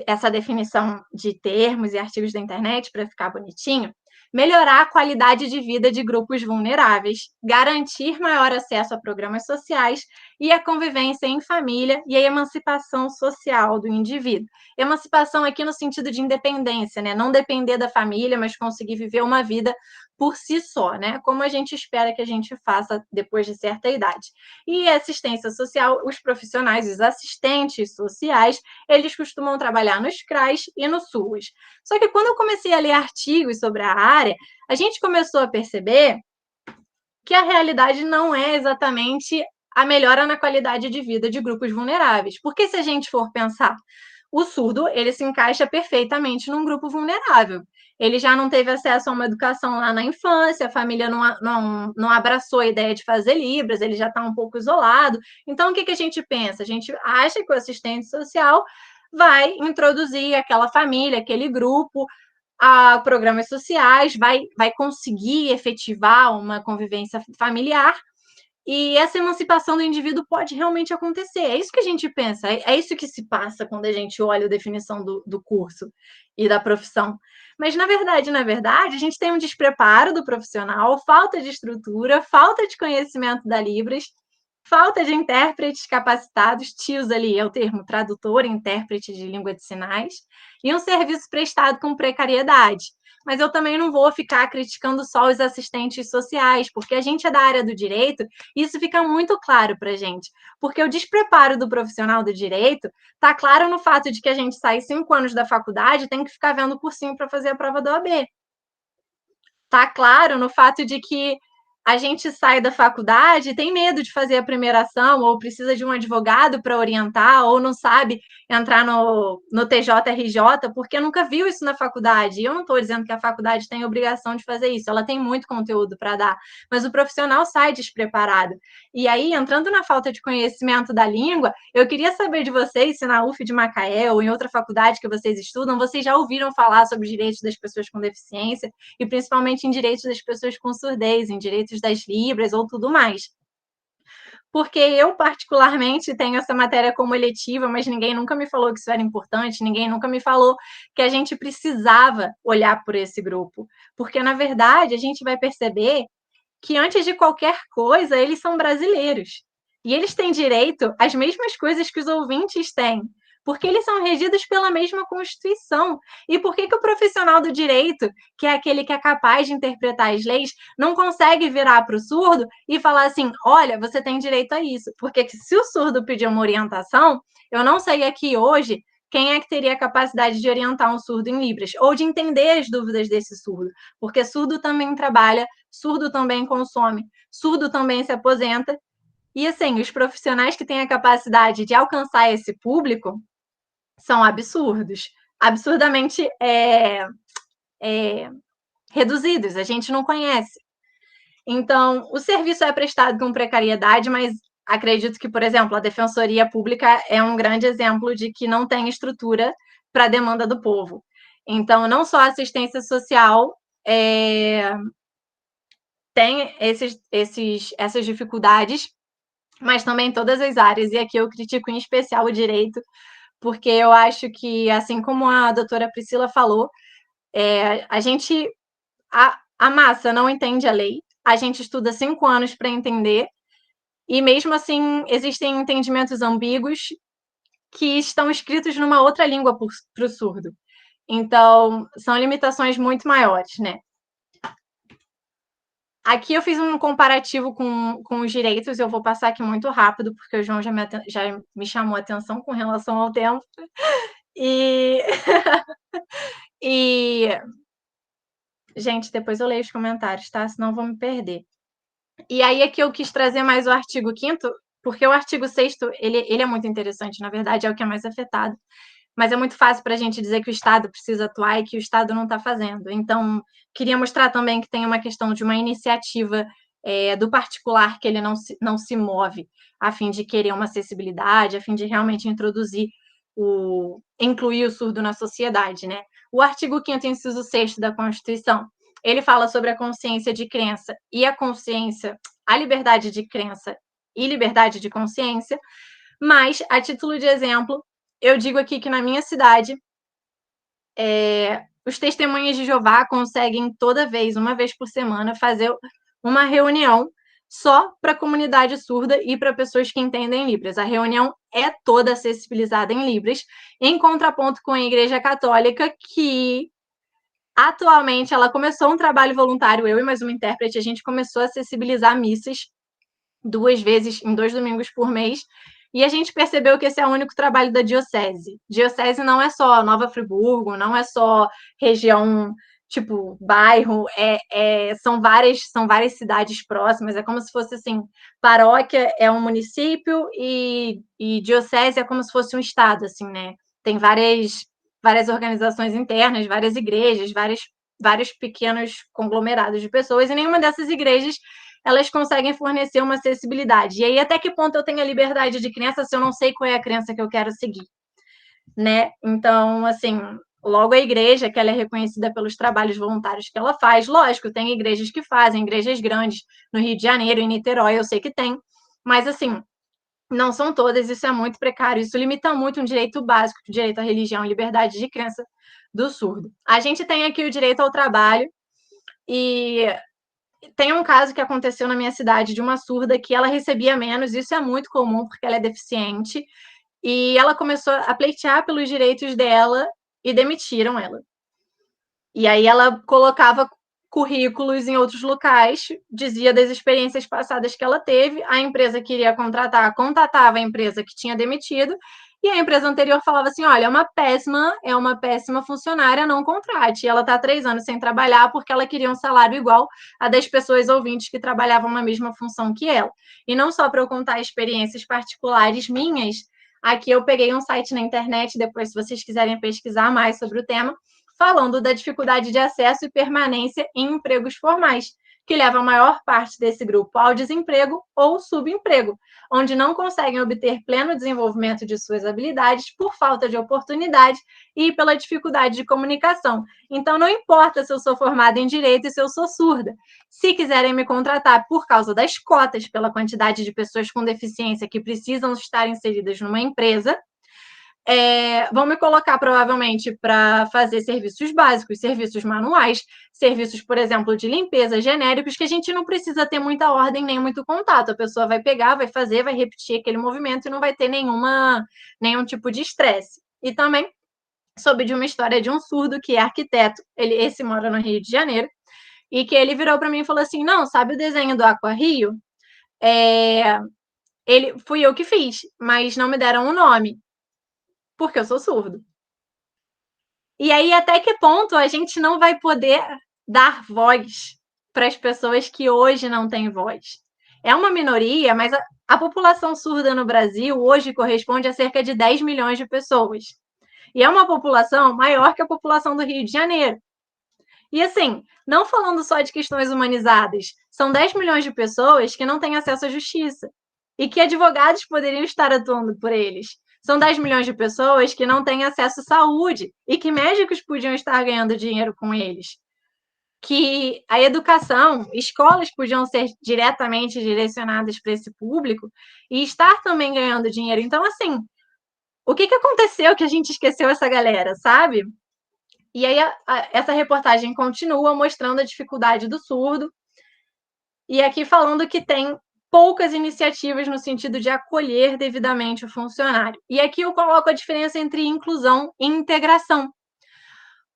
essa definição de termos e artigos da internet para ficar bonitinho, melhorar a qualidade de vida de grupos vulneráveis, garantir maior acesso a programas sociais e a convivência em família e a emancipação social do indivíduo. Emancipação aqui no sentido de independência, né? Não depender da família, mas conseguir viver uma vida por si só, né? Como a gente espera que a gente faça depois de certa idade. E assistência social, os profissionais, os assistentes sociais, eles costumam trabalhar nos CRAs e no SUAS. Só que quando eu comecei a ler artigos sobre a área, a gente começou a perceber que a realidade não é exatamente a melhora na qualidade de vida de grupos vulneráveis. Porque se a gente for pensar, o surdo, ele se encaixa perfeitamente num grupo vulnerável. Ele já não teve acesso a uma educação lá na infância, a família não abraçou a ideia de fazer Libras, ele já está um pouco isolado. Então, o que a gente pensa? A gente acha que o assistente social vai introduzir aquela família, aquele grupo, a programas sociais, vai conseguir efetivar uma convivência familiar, e essa emancipação do indivíduo pode realmente acontecer. É isso que a gente pensa, é isso que se passa quando a gente olha a definição do curso e da profissão. Mas, na verdade, a gente tem um despreparo do profissional, falta de estrutura, falta de conhecimento da Libras, falta de intérpretes capacitados, TIOS ali é o termo tradutor, intérprete de língua de sinais, e um serviço prestado com precariedade. Mas eu também não vou ficar criticando só os assistentes sociais, porque a gente é da área do direito e isso fica muito claro para a gente. Porque o despreparo do profissional do direito está claro no fato de que a gente sai 5 anos da faculdade e tem que ficar vendo cursinho para fazer a prova da OAB. Está claro no fato de que a gente sai da faculdade, tem medo de fazer a primeira ação, ou precisa de um advogado para orientar, ou não sabe entrar no TJRJ, porque nunca viu isso na faculdade. E eu não estou dizendo que a faculdade tem obrigação de fazer isso, ela tem muito conteúdo para dar, mas o profissional sai despreparado. E aí, entrando na falta de conhecimento da língua, eu queria saber de vocês, se na UF de Macaé ou em outra faculdade que vocês estudam, vocês já ouviram falar sobre os direitos das pessoas com deficiência, e principalmente em direitos das pessoas com surdez, em direitos das Libras ou tudo mais. Porque eu, particularmente, tenho essa matéria como eletiva, mas ninguém nunca me falou que isso era importante, ninguém nunca me falou que a gente precisava olhar por esse grupo. Porque, na verdade, a gente vai perceber que, antes de qualquer coisa, eles são brasileiros. E eles têm direito às mesmas coisas que os ouvintes têm, porque eles são regidos pela mesma Constituição. E por que o profissional do direito, que é aquele que é capaz de interpretar as leis, não consegue virar para o surdo e falar assim, olha, você tem direito a isso? Porque se o surdo pedir uma orientação, eu não sei aqui hoje quem é que teria a capacidade de orientar um surdo em Libras, ou de entender as dúvidas desse surdo, porque surdo também trabalha, surdo também consome, surdo também se aposenta. E, assim, os profissionais que têm a capacidade de alcançar esse público são absurdos, absurdamente reduzidos, a gente não conhece. Então, o serviço é prestado com precariedade, mas acredito que, por exemplo, a Defensoria Pública é um grande exemplo de que não tem estrutura para a demanda do povo. Então, não só a assistência social tem essas dificuldades, mas também todas as áreas, e aqui eu critico em especial o direito, porque eu acho que, assim como a doutora Priscila falou, a massa não entende a lei, a gente estuda 5 anos para entender, e mesmo assim existem entendimentos ambíguos que estão escritos numa outra língua para o surdo. Então, são limitações muito maiores, né? Aqui eu fiz um comparativo com os direitos, eu vou passar aqui muito rápido, porque o João já me chamou a atenção com relação ao tempo. E gente, depois eu leio os comentários, tá? Senão eu vou me perder. E aí aqui eu quis trazer mais o artigo 5º, porque o artigo 6º, ele é muito interessante, na verdade é o que é mais afetado, mas é muito fácil para a gente dizer que o Estado precisa atuar e que o Estado não está fazendo. Então, queria mostrar também que tem uma questão de uma iniciativa do particular, que ele não se move a fim de querer uma acessibilidade, a fim de realmente incluir o surdo na sociedade, né? O artigo 5º, inciso 6º da Constituição, ele fala sobre a consciência de crença e a liberdade de crença e liberdade de consciência, mas, a título de exemplo, eu digo aqui que na minha cidade, os testemunhas de Jeová conseguem uma vez por semana, fazer uma reunião só para a comunidade surda e para pessoas que entendem Libras. A reunião é toda acessibilizada em Libras, em contraponto com a Igreja Católica, que atualmente, ela começou um trabalho voluntário, eu e mais uma intérprete, a gente começou a acessibilizar missas 2 vezes, em 2 domingos por mês, e a gente percebeu que esse é o único trabalho da diocese. Diocese não é só Nova Friburgo, não é só região, tipo, bairro, são várias cidades próximas, é como se fosse, assim, paróquia é um município e diocese é como se fosse um estado, assim, né? Tem várias organizações internas, várias igrejas, vários pequenos conglomerados de pessoas, e nenhuma dessas igrejas elas conseguem fornecer uma acessibilidade. E aí, até que ponto eu tenho a liberdade de crença se eu não sei qual é a crença que eu quero seguir, né? Então, assim, logo a igreja, que ela é reconhecida pelos trabalhos voluntários que ela faz, lógico, tem igrejas que fazem, igrejas grandes, no Rio de Janeiro, em Niterói, eu sei que tem, mas, assim, não são todas, isso é muito precário, isso limita muito um direito básico, o direito à religião, liberdade de crença do surdo. A gente tem aqui o direito ao trabalho, e tem um caso que aconteceu na minha cidade de uma surda que ela recebia menos, isso é muito comum porque ela é deficiente, e ela começou a pleitear pelos direitos dela e demitiram ela. E aí ela colocava currículos em outros locais, dizia das experiências passadas que ela teve, a empresa queria contratar, contatava a empresa que tinha demitido, e a empresa anterior falava assim, olha, é uma péssima funcionária, não contrate. E ela está há 3 anos sem trabalhar porque ela queria um salário igual a das pessoas ouvintes que trabalhavam na mesma função que ela. E não só para eu contar experiências particulares minhas, aqui eu peguei um site na internet, depois se vocês quiserem pesquisar mais sobre o tema, falando da dificuldade de acesso e permanência em empregos formais, que leva a maior parte desse grupo ao desemprego ou subemprego, onde não conseguem obter pleno desenvolvimento de suas habilidades por falta de oportunidade e pela dificuldade de comunicação. Então, não importa se eu sou formada em direito e se eu sou surda. Se quiserem me contratar por causa das cotas, pela quantidade de pessoas com deficiência que precisam estar inseridas numa empresa, vão me colocar provavelmente para fazer serviços básicos, serviços manuais, serviços, por exemplo, de limpeza genéricos, que a gente não precisa ter muita ordem nem muito contato. A pessoa vai pegar, vai fazer, vai repetir aquele movimento e não vai ter nenhum tipo de estresse. E também soube de uma história de um surdo que é arquiteto, esse mora no Rio de Janeiro, e que ele virou para mim e falou assim, não, sabe o desenho do Aqua Rio? Fui eu que fiz, mas não me deram um nome, porque eu sou surdo. E aí, até que ponto a gente não vai poder dar voz para as pessoas que hoje não têm voz? É uma minoria, mas a população surda no Brasil hoje corresponde a cerca de 10 milhões de pessoas. E é uma população maior que a população do Rio de Janeiro. E assim, não falando só de questões humanizadas, são 10 milhões de pessoas que não têm acesso à justiça e que advogados poderiam estar atuando por eles. São 10 milhões de pessoas que não têm acesso à saúde e que médicos podiam estar ganhando dinheiro com eles. Que a educação, escolas podiam ser diretamente direcionadas para esse público e estar também ganhando dinheiro. Então, assim, o que aconteceu que a gente esqueceu essa galera, sabe? E aí essa reportagem continua mostrando a dificuldade do surdo e aqui falando que tem poucas iniciativas no sentido de acolher devidamente o funcionário. E aqui eu coloco a diferença entre inclusão e integração.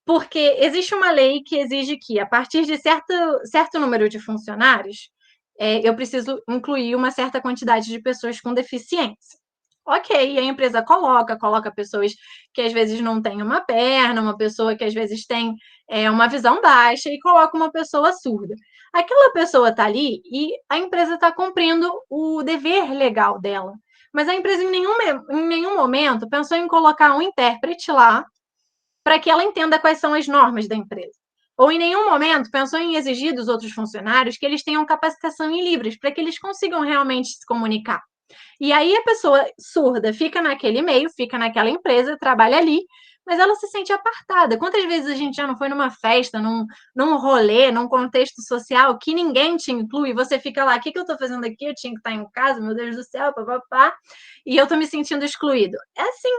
Porque existe uma lei que exige que, a partir de certo número de funcionários, eu preciso incluir uma certa quantidade de pessoas com deficiência. Ok, a empresa coloca pessoas que às vezes não têm uma perna, uma pessoa que às vezes tem uma visão baixa e coloca uma pessoa surda. Aquela pessoa está ali e a empresa está cumprindo o dever legal dela. Mas a empresa em nenhum momento pensou em colocar um intérprete lá para que ela entenda quais são as normas da empresa. Ou em nenhum momento pensou em exigir dos outros funcionários que eles tenham capacitação em Libras, para que eles consigam realmente se comunicar. E aí a pessoa surda fica naquele meio, fica naquela empresa, trabalha ali, mas ela se sente apartada. Quantas vezes a gente já não foi numa festa, num rolê, num contexto social que ninguém te inclui, e você fica lá, o que eu estou fazendo aqui? Eu tinha que estar em casa, meu Deus do céu, papapá, e eu estou me sentindo excluído. É assim,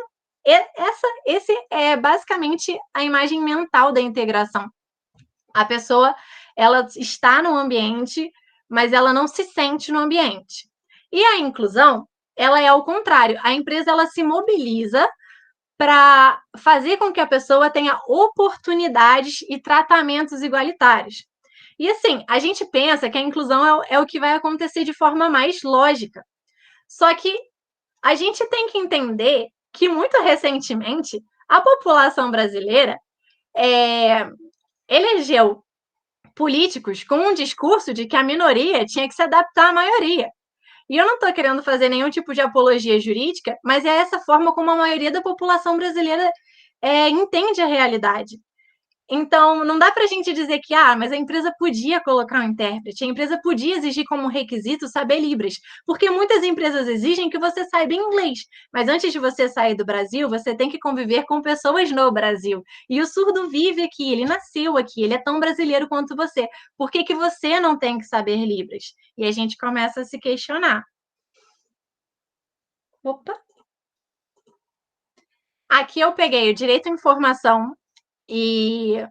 esse é basicamente a imagem mental da integração. A pessoa, ela está no ambiente, mas ela não se sente no ambiente. E a inclusão, ela é ao contrário. A empresa, ela se mobiliza para fazer com que a pessoa tenha oportunidades e tratamentos igualitários. E assim, a gente pensa que a inclusão é o que vai acontecer de forma mais lógica. Só que a gente tem que entender que, muito recentemente, a população brasileira elegeu políticos com um discurso de que a minoria tinha que se adaptar à maioria. E eu não estou querendo fazer nenhum tipo de apologia jurídica, mas é essa forma como a maioria da população brasileira entende a realidade. Então, não dá para a gente dizer que, mas a empresa podia colocar um intérprete, a empresa podia exigir como requisito saber Libras, porque muitas empresas exigem que você saiba inglês, mas antes de você sair do Brasil, você tem que conviver com pessoas no Brasil. E o surdo vive aqui, ele nasceu aqui, ele é tão brasileiro quanto você. Por que você não tem que saber Libras? E a gente começa a se questionar. Opa! Aqui eu peguei o direito à informação e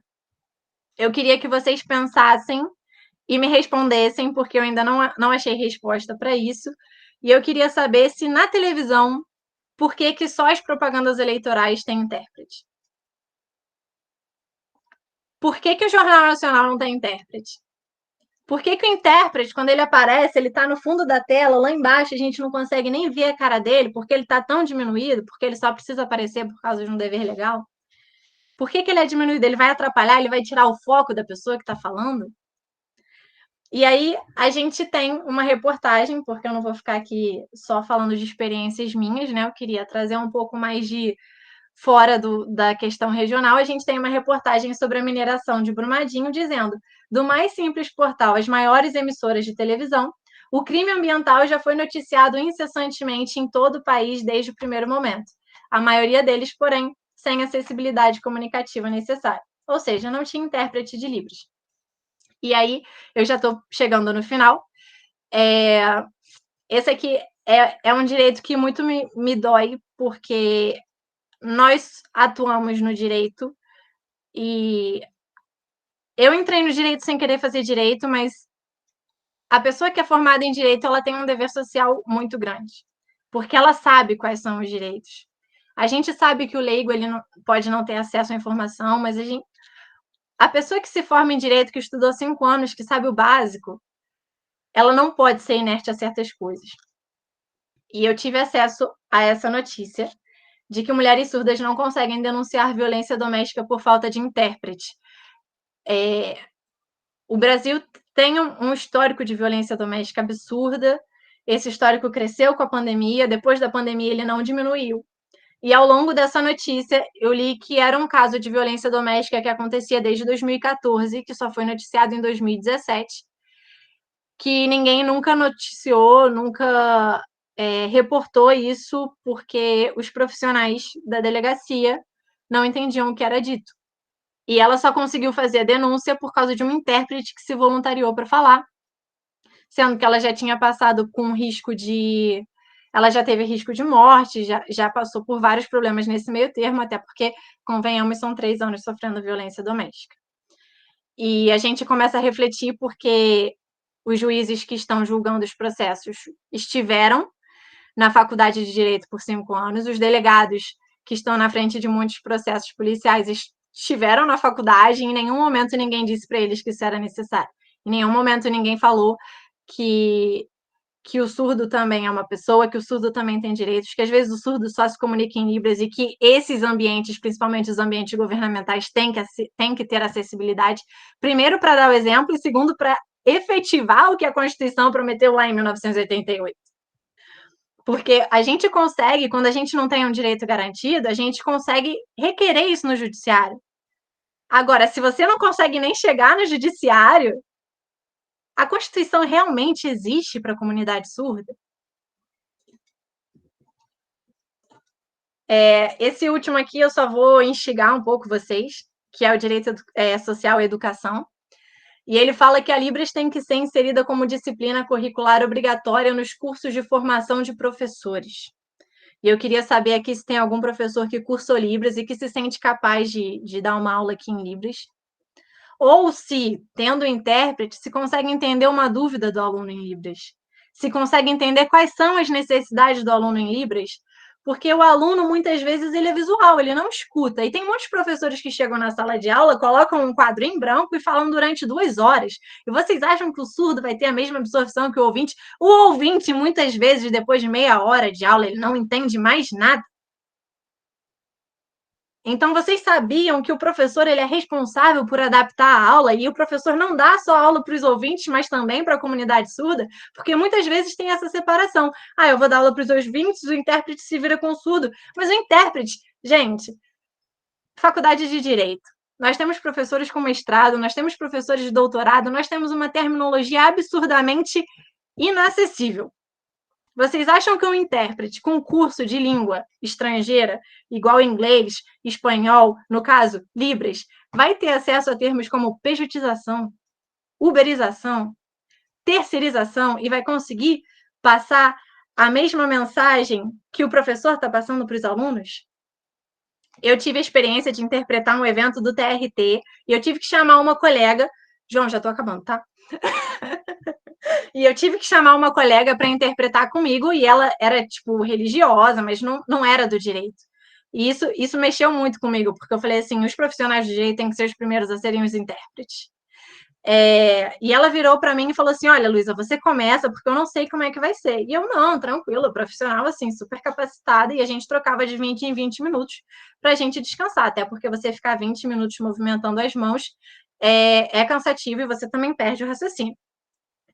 eu queria que vocês pensassem e me respondessem, porque eu ainda não achei resposta para isso. E eu queria saber se na televisão, por que só as propagandas eleitorais têm intérprete? Por que o Jornal Nacional não tem intérprete? Por que o intérprete, quando ele aparece, ele está no fundo da tela, lá embaixo, a gente não consegue nem ver a cara dele, porque ele está tão diminuído, porque ele só precisa aparecer por causa de um dever legal? Por que ele é diminuído? Ele vai atrapalhar, ele vai tirar o foco da pessoa que está falando? E aí a gente tem uma reportagem, porque eu não vou ficar aqui só falando de experiências minhas, né? Eu queria trazer um pouco mais de fora da questão regional. A gente tem uma reportagem sobre a mineração de Brumadinho, dizendo: do mais simples portal às maiores emissoras de televisão, o crime ambiental já foi noticiado incessantemente em todo o país desde o primeiro momento. A maioria deles, porém, sem acessibilidade comunicativa necessária. Ou seja, não tinha intérprete de Libras. E aí, eu já estou chegando no final. Esse aqui é um direito que muito me dói, porque nós atuamos no direito e eu entrei no direito sem querer fazer direito, mas a pessoa que é formada em direito, ela tem um dever social muito grande, porque ela sabe quais são os direitos. A gente sabe que o leigo ele pode não ter acesso à informação, mas a pessoa que se forma em direito, que estudou 5 anos, que sabe o básico, ela não pode ser inerte a certas coisas. E eu tive acesso a essa notícia de que mulheres surdas não conseguem denunciar violência doméstica por falta de intérprete. O Brasil tem um histórico de violência doméstica absurda. Esse histórico cresceu com a pandemia. Depois da pandemia, ele não diminuiu. E ao longo dessa notícia, eu li que era um caso de violência doméstica que acontecia desde 2014, que só foi noticiado em 2017, que ninguém nunca noticiou, nunca reportou isso, porque os profissionais da delegacia não entendiam o que era dito. E ela só conseguiu fazer a denúncia por causa de um intérprete que se voluntariou para falar, sendo que ela já tinha passado com risco de... Ela já teve risco de morte, já passou por vários problemas nesse meio termo, até porque, convenhamos, são 3 anos sofrendo violência doméstica. E a gente começa a refletir porque os juízes que estão julgando os processos estiveram na faculdade de Direito por 5 anos, os delegados que estão na frente de muitos processos policiais estiveram na faculdade e em nenhum momento ninguém disse para eles que isso era necessário. Em nenhum momento ninguém falou que o surdo também é uma pessoa, que o surdo também tem direitos, que às vezes o surdo só se comunica em Libras e que esses ambientes, principalmente os ambientes governamentais, têm que ter acessibilidade, primeiro para dar o exemplo e segundo para efetivar o que a Constituição prometeu lá em 1988. Porque a gente consegue, quando a gente não tem um direito garantido, a gente consegue requerer isso no judiciário. Agora, se você não consegue nem chegar no judiciário, a Constituição realmente existe para a comunidade surda? Esse último aqui eu só vou instigar um pouco vocês, que é o direito social e educação. E ele fala que a Libras tem que ser inserida como disciplina curricular obrigatória nos cursos de formação de professores. E eu queria saber aqui se tem algum professor que cursou Libras e que se sente capaz de dar uma aula aqui em Libras. Ou se, tendo intérprete, se consegue entender uma dúvida do aluno em Libras. Se consegue entender quais são as necessidades do aluno em Libras, Porque o aluno, muitas vezes, ele é visual, ele não escuta. E tem muitos professores que chegam na sala de aula, colocam um quadro em branco e falam durante 2 horas. E vocês acham que o surdo vai ter a mesma absorção que o ouvinte? O ouvinte, muitas vezes, depois de meia hora de aula, ele não entende mais nada. Então, vocês sabiam que o professor ele é responsável por adaptar a aula e o professor não dá só aula para os ouvintes, mas também para a comunidade surda? Porque muitas vezes tem essa separação. Ah, eu vou dar aula para os ouvintes, o intérprete se vira com o surdo. Mas o intérprete, gente, faculdade de Direito. Nós temos professores com mestrado, nós temos professores de doutorado, nós temos uma terminologia absurdamente inacessível. Vocês acham que um intérprete com curso de língua estrangeira, igual inglês, espanhol, no caso, Libras, vai ter acesso a termos como pejotização, uberização, terceirização e vai conseguir passar a mesma mensagem que o professor está passando para os alunos? Eu tive a experiência de interpretar um evento do TRT e eu tive que chamar uma colega. João, já estou acabando, tá? E eu tive que chamar uma colega para interpretar comigo, e ela era, tipo, religiosa, mas não era do direito. E isso mexeu muito comigo, porque eu falei assim, os profissionais do direito têm que ser os primeiros a serem os intérpretes. E ela virou para mim e falou assim, olha, Luísa, você começa, porque eu não sei como é que vai ser. E eu, não, tranquilo, profissional, assim, super capacitada, e a gente trocava de 20 em 20 minutos para a gente descansar, até porque você ficar 20 minutos movimentando as mãos é cansativo e você também perde o raciocínio.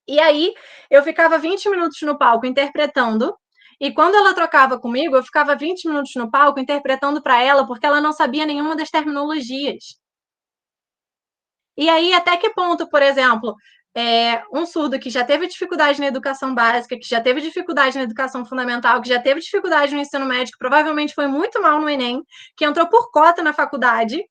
E aí, eu ficava 20 minutos no palco interpretando, e quando ela trocava comigo, eu ficava 20 minutos no palco interpretando para ela, porque ela não sabia nenhuma das terminologias. E aí, até que ponto, por exemplo, um surdo que já teve dificuldade na educação básica, que já teve dificuldade na educação fundamental, que já teve dificuldade no ensino médio, que provavelmente foi muito mal no Enem, que entrou por cota na faculdade,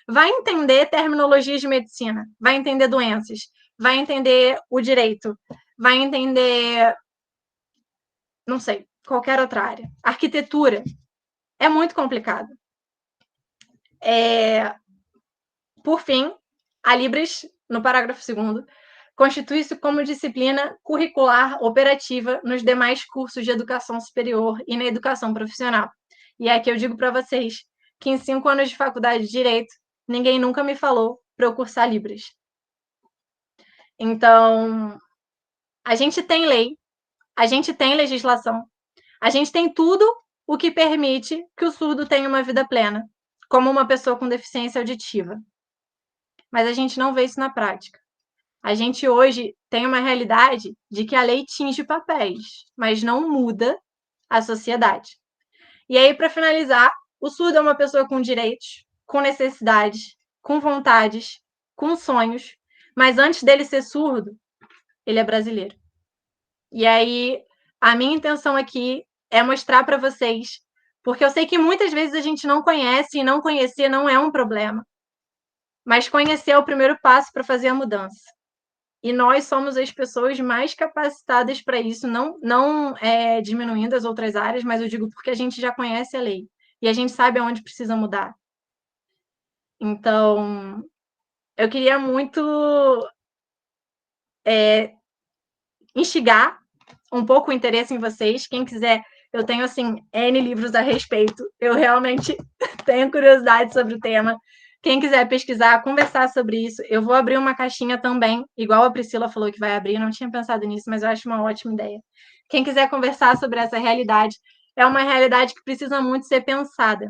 vai entender terminologias de medicina, vai entender doenças, vai entender o direito, vai entender, não sei, qualquer outra área. Arquitetura é muito complicado. Por fim, a Libras, no parágrafo 2º, constitui-se como disciplina curricular operativa nos demais cursos de educação superior e na educação profissional. E aqui eu digo para vocês que em 5 anos de faculdade de Direito, ninguém nunca me falou para eu cursar Libras. Então, a gente tem lei, a gente tem legislação, a gente tem tudo o que permite que o surdo tenha uma vida plena, como uma pessoa com deficiência auditiva. Mas a gente não vê isso na prática. A gente hoje tem uma realidade de que a lei tinge papéis, mas não muda a sociedade. E aí, para finalizar, o surdo é uma pessoa com direitos, com necessidades, com vontades, com sonhos, mas antes dele ser surdo, ele é brasileiro. E aí, a minha intenção aqui é mostrar para vocês, porque eu sei que muitas vezes a gente não conhece, e não conhecer não é um problema, mas conhecer é o primeiro passo para fazer a mudança. E nós somos as pessoas mais capacitadas para isso, não diminuindo as outras áreas, mas eu digo porque a gente já conhece a lei e a gente sabe aonde precisa mudar. Então, eu queria muito instigar um pouco o interesse em vocês. Quem quiser, eu tenho, assim, N livros a respeito. Eu realmente tenho curiosidade sobre o tema. Quem quiser pesquisar, conversar sobre isso, eu vou abrir uma caixinha também, igual a Priscila falou que vai abrir, eu não tinha pensado nisso, mas eu acho uma ótima ideia. Quem quiser conversar sobre essa realidade, é uma realidade que precisa muito ser pensada.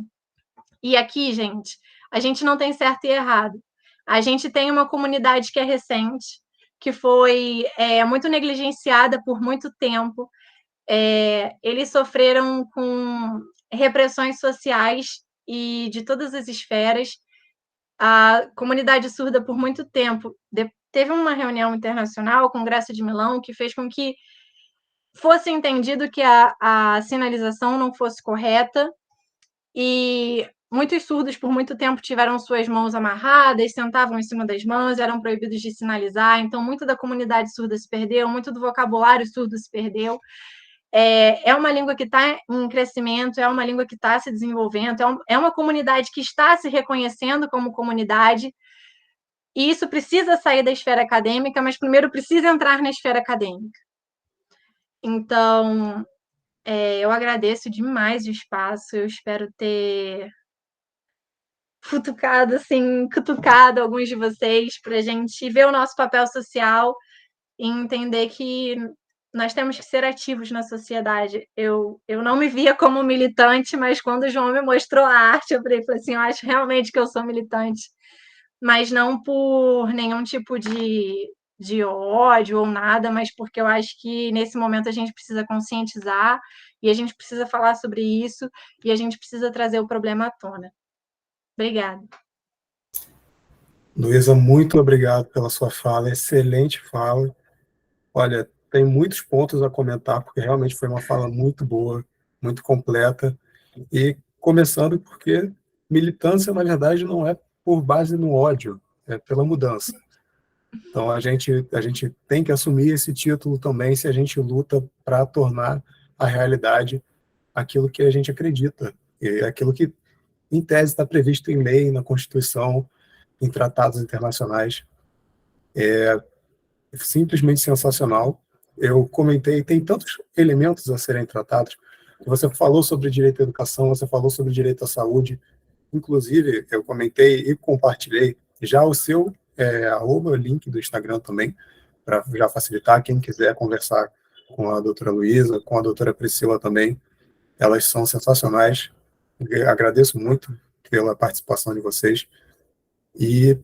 E aqui, gente, a gente não tem certo e errado. A gente tem uma comunidade que é recente, que foi muito negligenciada por muito tempo. Eles sofreram com repressões sociais e de todas as esferas. A comunidade surda, por muito tempo, teve uma reunião internacional, o Congresso de Milão, que fez com que fosse entendido que a sinalização não fosse correta, e muitos surdos, por muito tempo, tiveram suas mãos amarradas, sentavam em cima das mãos, eram proibidos de sinalizar, então muito da comunidade surda se perdeu, muito do vocabulário surdo se perdeu. É uma língua que está em crescimento, é uma língua que está se desenvolvendo, é uma comunidade que está se reconhecendo como comunidade, e isso precisa sair da esfera acadêmica, mas primeiro precisa entrar na esfera acadêmica. Então, Eu agradeço demais o espaço, eu espero ter cutucado alguns de vocês para a gente ver o nosso papel social e entender que nós temos que ser ativos na sociedade. Eu não me via como militante, mas quando o João me mostrou a arte, eu falei assim, eu acho realmente que eu sou militante, mas não por nenhum tipo de ódio ou nada, mas porque eu acho que nesse momento a gente precisa conscientizar e a gente precisa falar sobre isso e a gente precisa trazer o problema à tona. Obrigada. Luísa, muito obrigado pela sua fala, excelente fala. Olha, tem muitos pontos a comentar, porque realmente foi uma fala muito boa, muito completa, e começando porque militância, na verdade, não é por base no ódio, é pela mudança. Então, a gente tem que assumir esse título também se a gente luta para tornar a realidade aquilo que a gente acredita, e aquilo que, em tese, está previsto em lei, na Constituição, em tratados internacionais. É simplesmente sensacional. Eu comentei, tem tantos elementos a serem tratados. Você falou sobre direito à educação, você falou sobre direito à saúde. Inclusive, eu comentei e compartilhei já o seu link do Instagram também, para já facilitar quem quiser conversar com a doutora Luísa, com a doutora Priscila também. Elas são sensacionais. Eu agradeço muito pela participação de vocês. E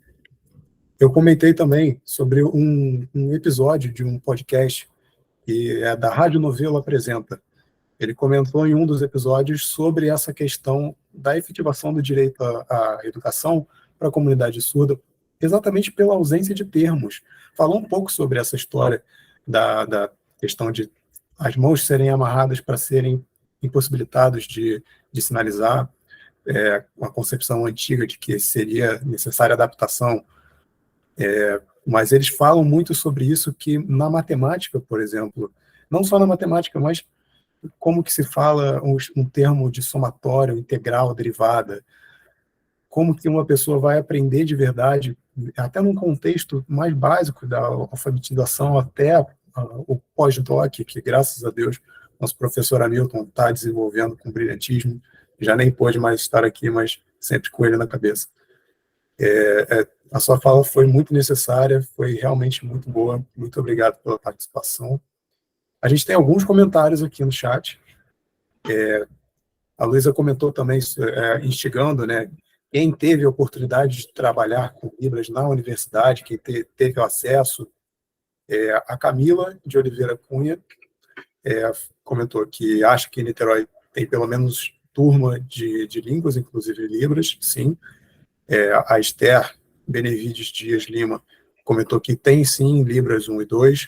eu comentei também sobre um episódio de um podcast que é da Rádio Novelo Apresenta. Ele comentou em um dos episódios sobre essa questão da efetivação do direito à educação para a comunidade surda, exatamente pela ausência de termos. Falou um pouco sobre essa história da questão de as mãos serem amarradas para serem impossibilitados de sinalizar, uma concepção antiga de que seria necessária adaptação, mas eles falam muito sobre isso, que na matemática, por exemplo, não só na matemática, mas como que se fala um termo de somatório, integral, derivada, como que uma pessoa vai aprender de verdade, até num contexto mais básico da alfabetização, até o pós-doc, que graças a Deus nosso professor Hamilton está desenvolvendo com brilhantismo, já nem pôde mais estar aqui, mas sempre com ele na cabeça. A sua fala foi muito necessária, foi realmente muito boa, muito obrigado pela participação. A gente tem alguns comentários aqui no chat. A Luísa comentou também, instigando, né, quem teve a oportunidade de trabalhar com Libras na universidade, quem teve acesso. A Camila de Oliveira Cunha comentou que acha que em Niterói tem pelo menos turma de línguas, inclusive Libras, sim. A Esther Benevides Dias Lima comentou que tem sim Libras 1 e 2,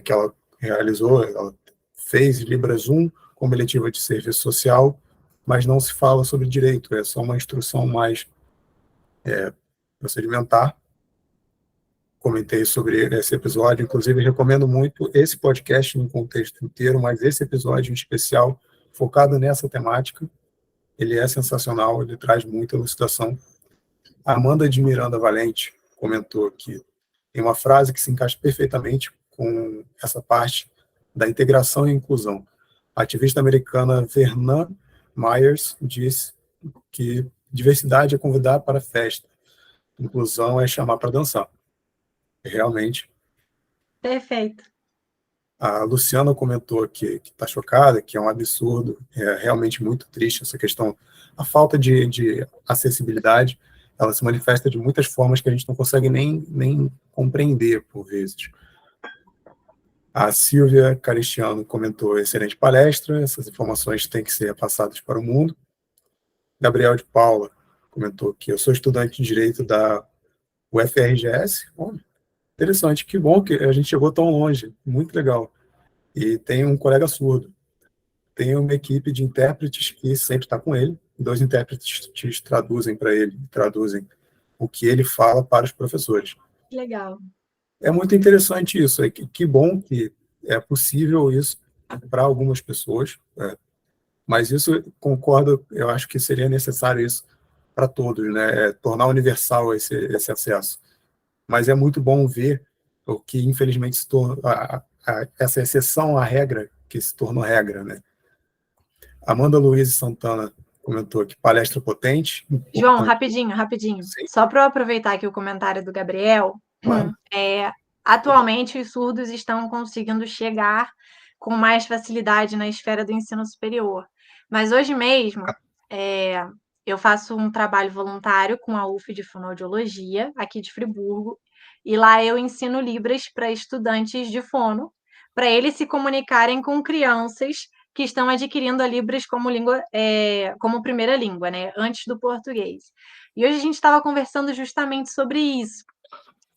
que ela realizou, ela fez Libras 1 como eletiva de serviço social, mas não se fala sobre direito, é só uma instrução mais procedimentar. Comentei sobre esse episódio, inclusive recomendo muito esse podcast no contexto inteiro, mas esse episódio em especial, focado nessa temática, ele é sensacional, ele traz muita elucidação. Amanda de Miranda Valente comentou que tem uma frase que se encaixa perfeitamente com essa parte da integração e inclusão. A ativista americana Vernon Myers diz que diversidade é convidar para a festa, inclusão é chamar para dançar. Realmente. Perfeito. A Luciana comentou que está chocada, que é um absurdo, é realmente muito triste essa questão. A falta de acessibilidade, ela se manifesta de muitas formas que a gente não consegue nem compreender, por vezes. A Silvia Caristiano comentou, excelente palestra, essas informações têm que ser passadas para o mundo. Gabriel de Paula comentou que eu sou estudante de Direito da UFRGS. Interessante, que bom que a gente chegou tão longe, muito legal. E tem um colega surdo. Tem uma equipe de intérpretes que sempre está com ele, 2 intérpretes traduzem para ele, traduzem o que ele fala para os professores. Legal. É muito interessante isso, que bom que é possível isso para algumas pessoas, mas isso, concordo, eu acho que seria necessário isso para todos, né? Tornar universal esse acesso. Mas é muito bom ver o que, infelizmente, se tornou essa exceção à regra que se tornou regra, né? Amanda Luiz Santana comentou que palestra potente. João, rapidinho. Sim. Só para eu aproveitar aqui o comentário do Gabriel, Claro. atualmente os surdos estão conseguindo chegar com mais facilidade na esfera do ensino superior. Mas hoje mesmo, eu faço um trabalho voluntário com a UF de Fonoaudiologia, aqui de Friburgo, e lá eu ensino Libras para estudantes de fono, para eles se comunicarem com crianças que estão adquirindo a Libras como língua, como primeira língua, né, antes do português. E hoje a gente estava conversando justamente sobre isso.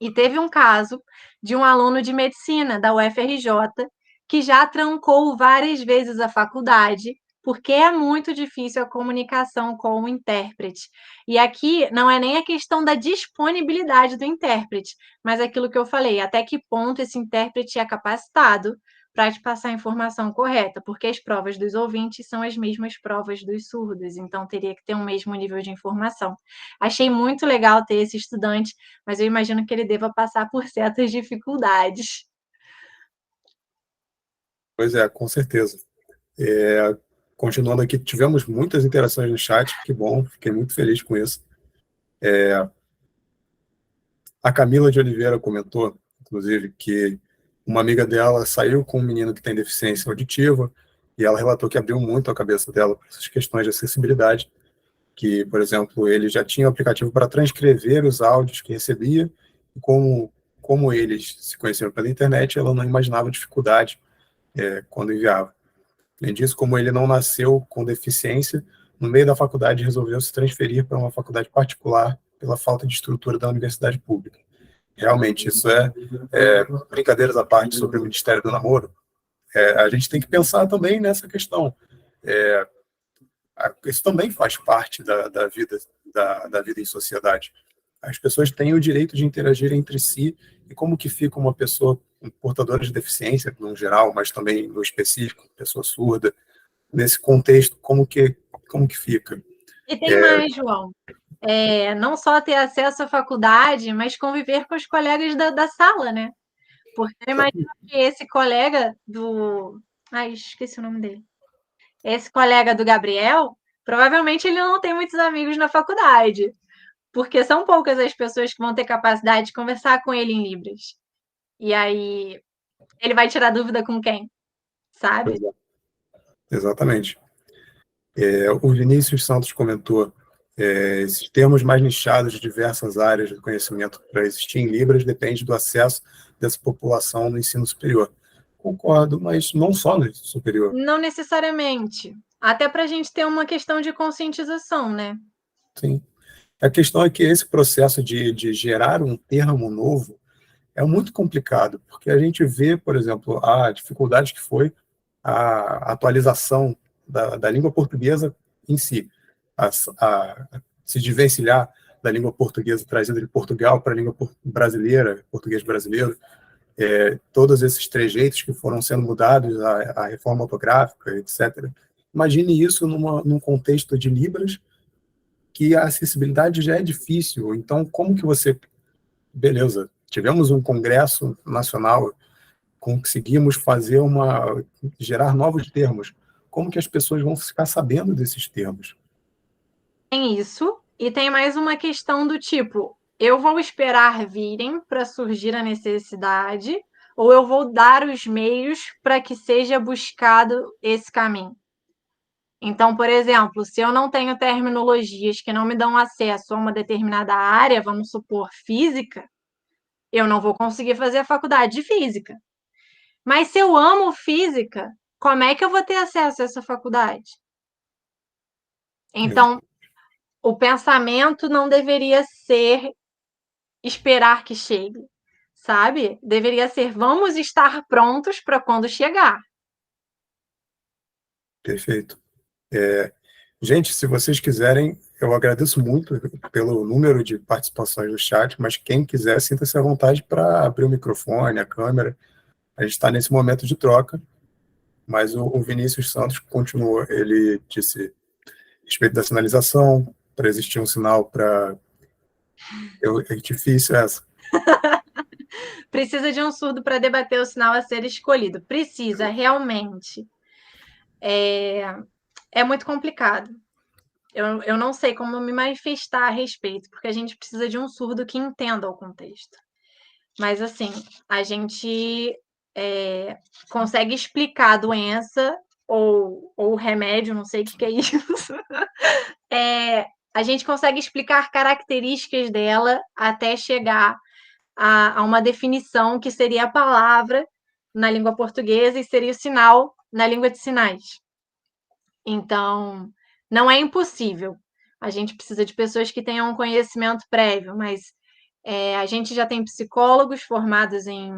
E teve um caso de um aluno de medicina da UFRJ que já trancou várias vezes a faculdade porque é muito difícil a comunicação com o intérprete. E aqui não é nem a questão da disponibilidade do intérprete, mas aquilo que eu falei, até que ponto esse intérprete é capacitado para te passar a informação correta, porque as provas dos ouvintes são as mesmas provas dos surdos, então teria que ter um mesmo nível de informação. Achei muito legal ter esse estudante, mas eu imagino que ele deva passar por certas dificuldades. Pois é, com certeza. Continuando aqui, tivemos muitas interações no chat, que bom, fiquei muito feliz com isso. A Camila de Oliveira comentou, inclusive, que uma amiga dela saiu com um menino que tem deficiência auditiva e ela relatou que abriu muito a cabeça dela para essas questões de acessibilidade, que, por exemplo, ele já tinha um aplicativo para transcrever os áudios que recebia, e como eles se conheceram pela internet, ela não imaginava dificuldade quando enviava. Além disso, como ele não nasceu com deficiência, no meio da faculdade resolveu se transferir para uma faculdade particular pela falta de estrutura da universidade pública. Realmente, isso brincadeiras à parte sobre o Ministério do Namoro, a gente tem que pensar também nessa questão. Isso também faz parte da vida em sociedade. As pessoas têm o direito de interagir entre si, e como que fica uma pessoa portadora de deficiência, no geral, mas também no específico, pessoa surda, nesse contexto, como que fica? E tem mais, João. Não só ter acesso à faculdade, mas conviver com os colegas da sala, né? Porque eu imagino que esse colega do... Ai, esqueci o nome dele. Esse colega do Gabriel, provavelmente ele não tem muitos amigos na faculdade, porque são poucas as pessoas que vão ter capacidade de conversar com ele em Libras. E aí, ele vai tirar dúvida com quem? Sabe? Exatamente. O Vinícius Santos comentou, esses termos mais nichados de diversas áreas do conhecimento para existir em Libras depende do acesso dessa população no ensino superior. Concordo, mas não só no ensino superior. Não necessariamente. Até para a gente ter uma questão de conscientização, né? Sim. A questão é que esse processo de gerar um termo novo é muito complicado, porque a gente vê, por exemplo, a dificuldade que foi a atualização da língua portuguesa em si, se desvencilhar da língua portuguesa trazida de Portugal para a língua brasileira, português brasileiro, todos esses trejeitos que foram sendo mudados, a reforma ortográfica, etc. Imagine isso num contexto de Libras, que a acessibilidade já é difícil. Então, como que você... Beleza, tivemos um congresso nacional, conseguimos gerar novos termos. Como que as pessoas vão ficar sabendo desses termos? Tem isso, e tem mais uma questão do tipo, eu vou esperar virem para surgir a necessidade, ou eu vou dar os meios para que seja buscado esse caminho. Então, por exemplo, se eu não tenho terminologias que não me dão acesso a uma determinada área, vamos supor, física, eu não vou conseguir fazer a faculdade de física. Mas se eu amo física, como é que eu vou ter acesso a essa faculdade? Então, o pensamento não deveria ser esperar que chegue, sabe? Deveria ser, vamos estar prontos para quando chegar. Perfeito. Gente, se vocês quiserem, eu agradeço muito pelo número de participações no chat, mas quem quiser, sinta-se à vontade para abrir o microfone, a câmera. A gente está nesse momento de troca, mas o Vinícius Santos continuou, ele disse a respeito da sinalização, para existir um sinal para... É difícil essa. Precisa de um surdo para debater o sinal a ser escolhido. Precisa, realmente. É muito complicado. Eu não sei como me manifestar a respeito, porque a gente precisa de um surdo que entenda o contexto. Mas, assim, a gente consegue explicar a doença ou o remédio, não sei o que é isso. A gente consegue explicar características dela até chegar a uma definição que seria a palavra na língua portuguesa e seria o sinal na língua de sinais. Então, não é impossível. A gente precisa de pessoas que tenham um conhecimento prévio, mas a gente já tem psicólogos formados em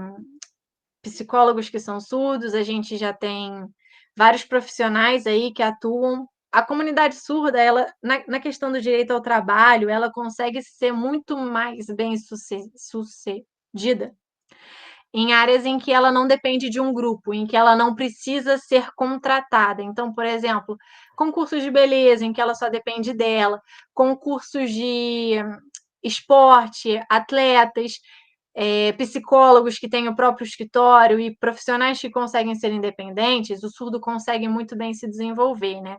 psicólogos que são surdos, a gente já tem vários profissionais aí que atuam. A comunidade surda, ela, na questão do direito ao trabalho, ela consegue ser muito mais bem sucedida em áreas em que ela não depende de um grupo, em que ela não precisa ser contratada. Então, por exemplo, concursos de beleza, em que ela só depende dela, concursos de esporte, atletas, psicólogos que têm o próprio escritório e profissionais que conseguem ser independentes, o surdo consegue muito bem se desenvolver, né?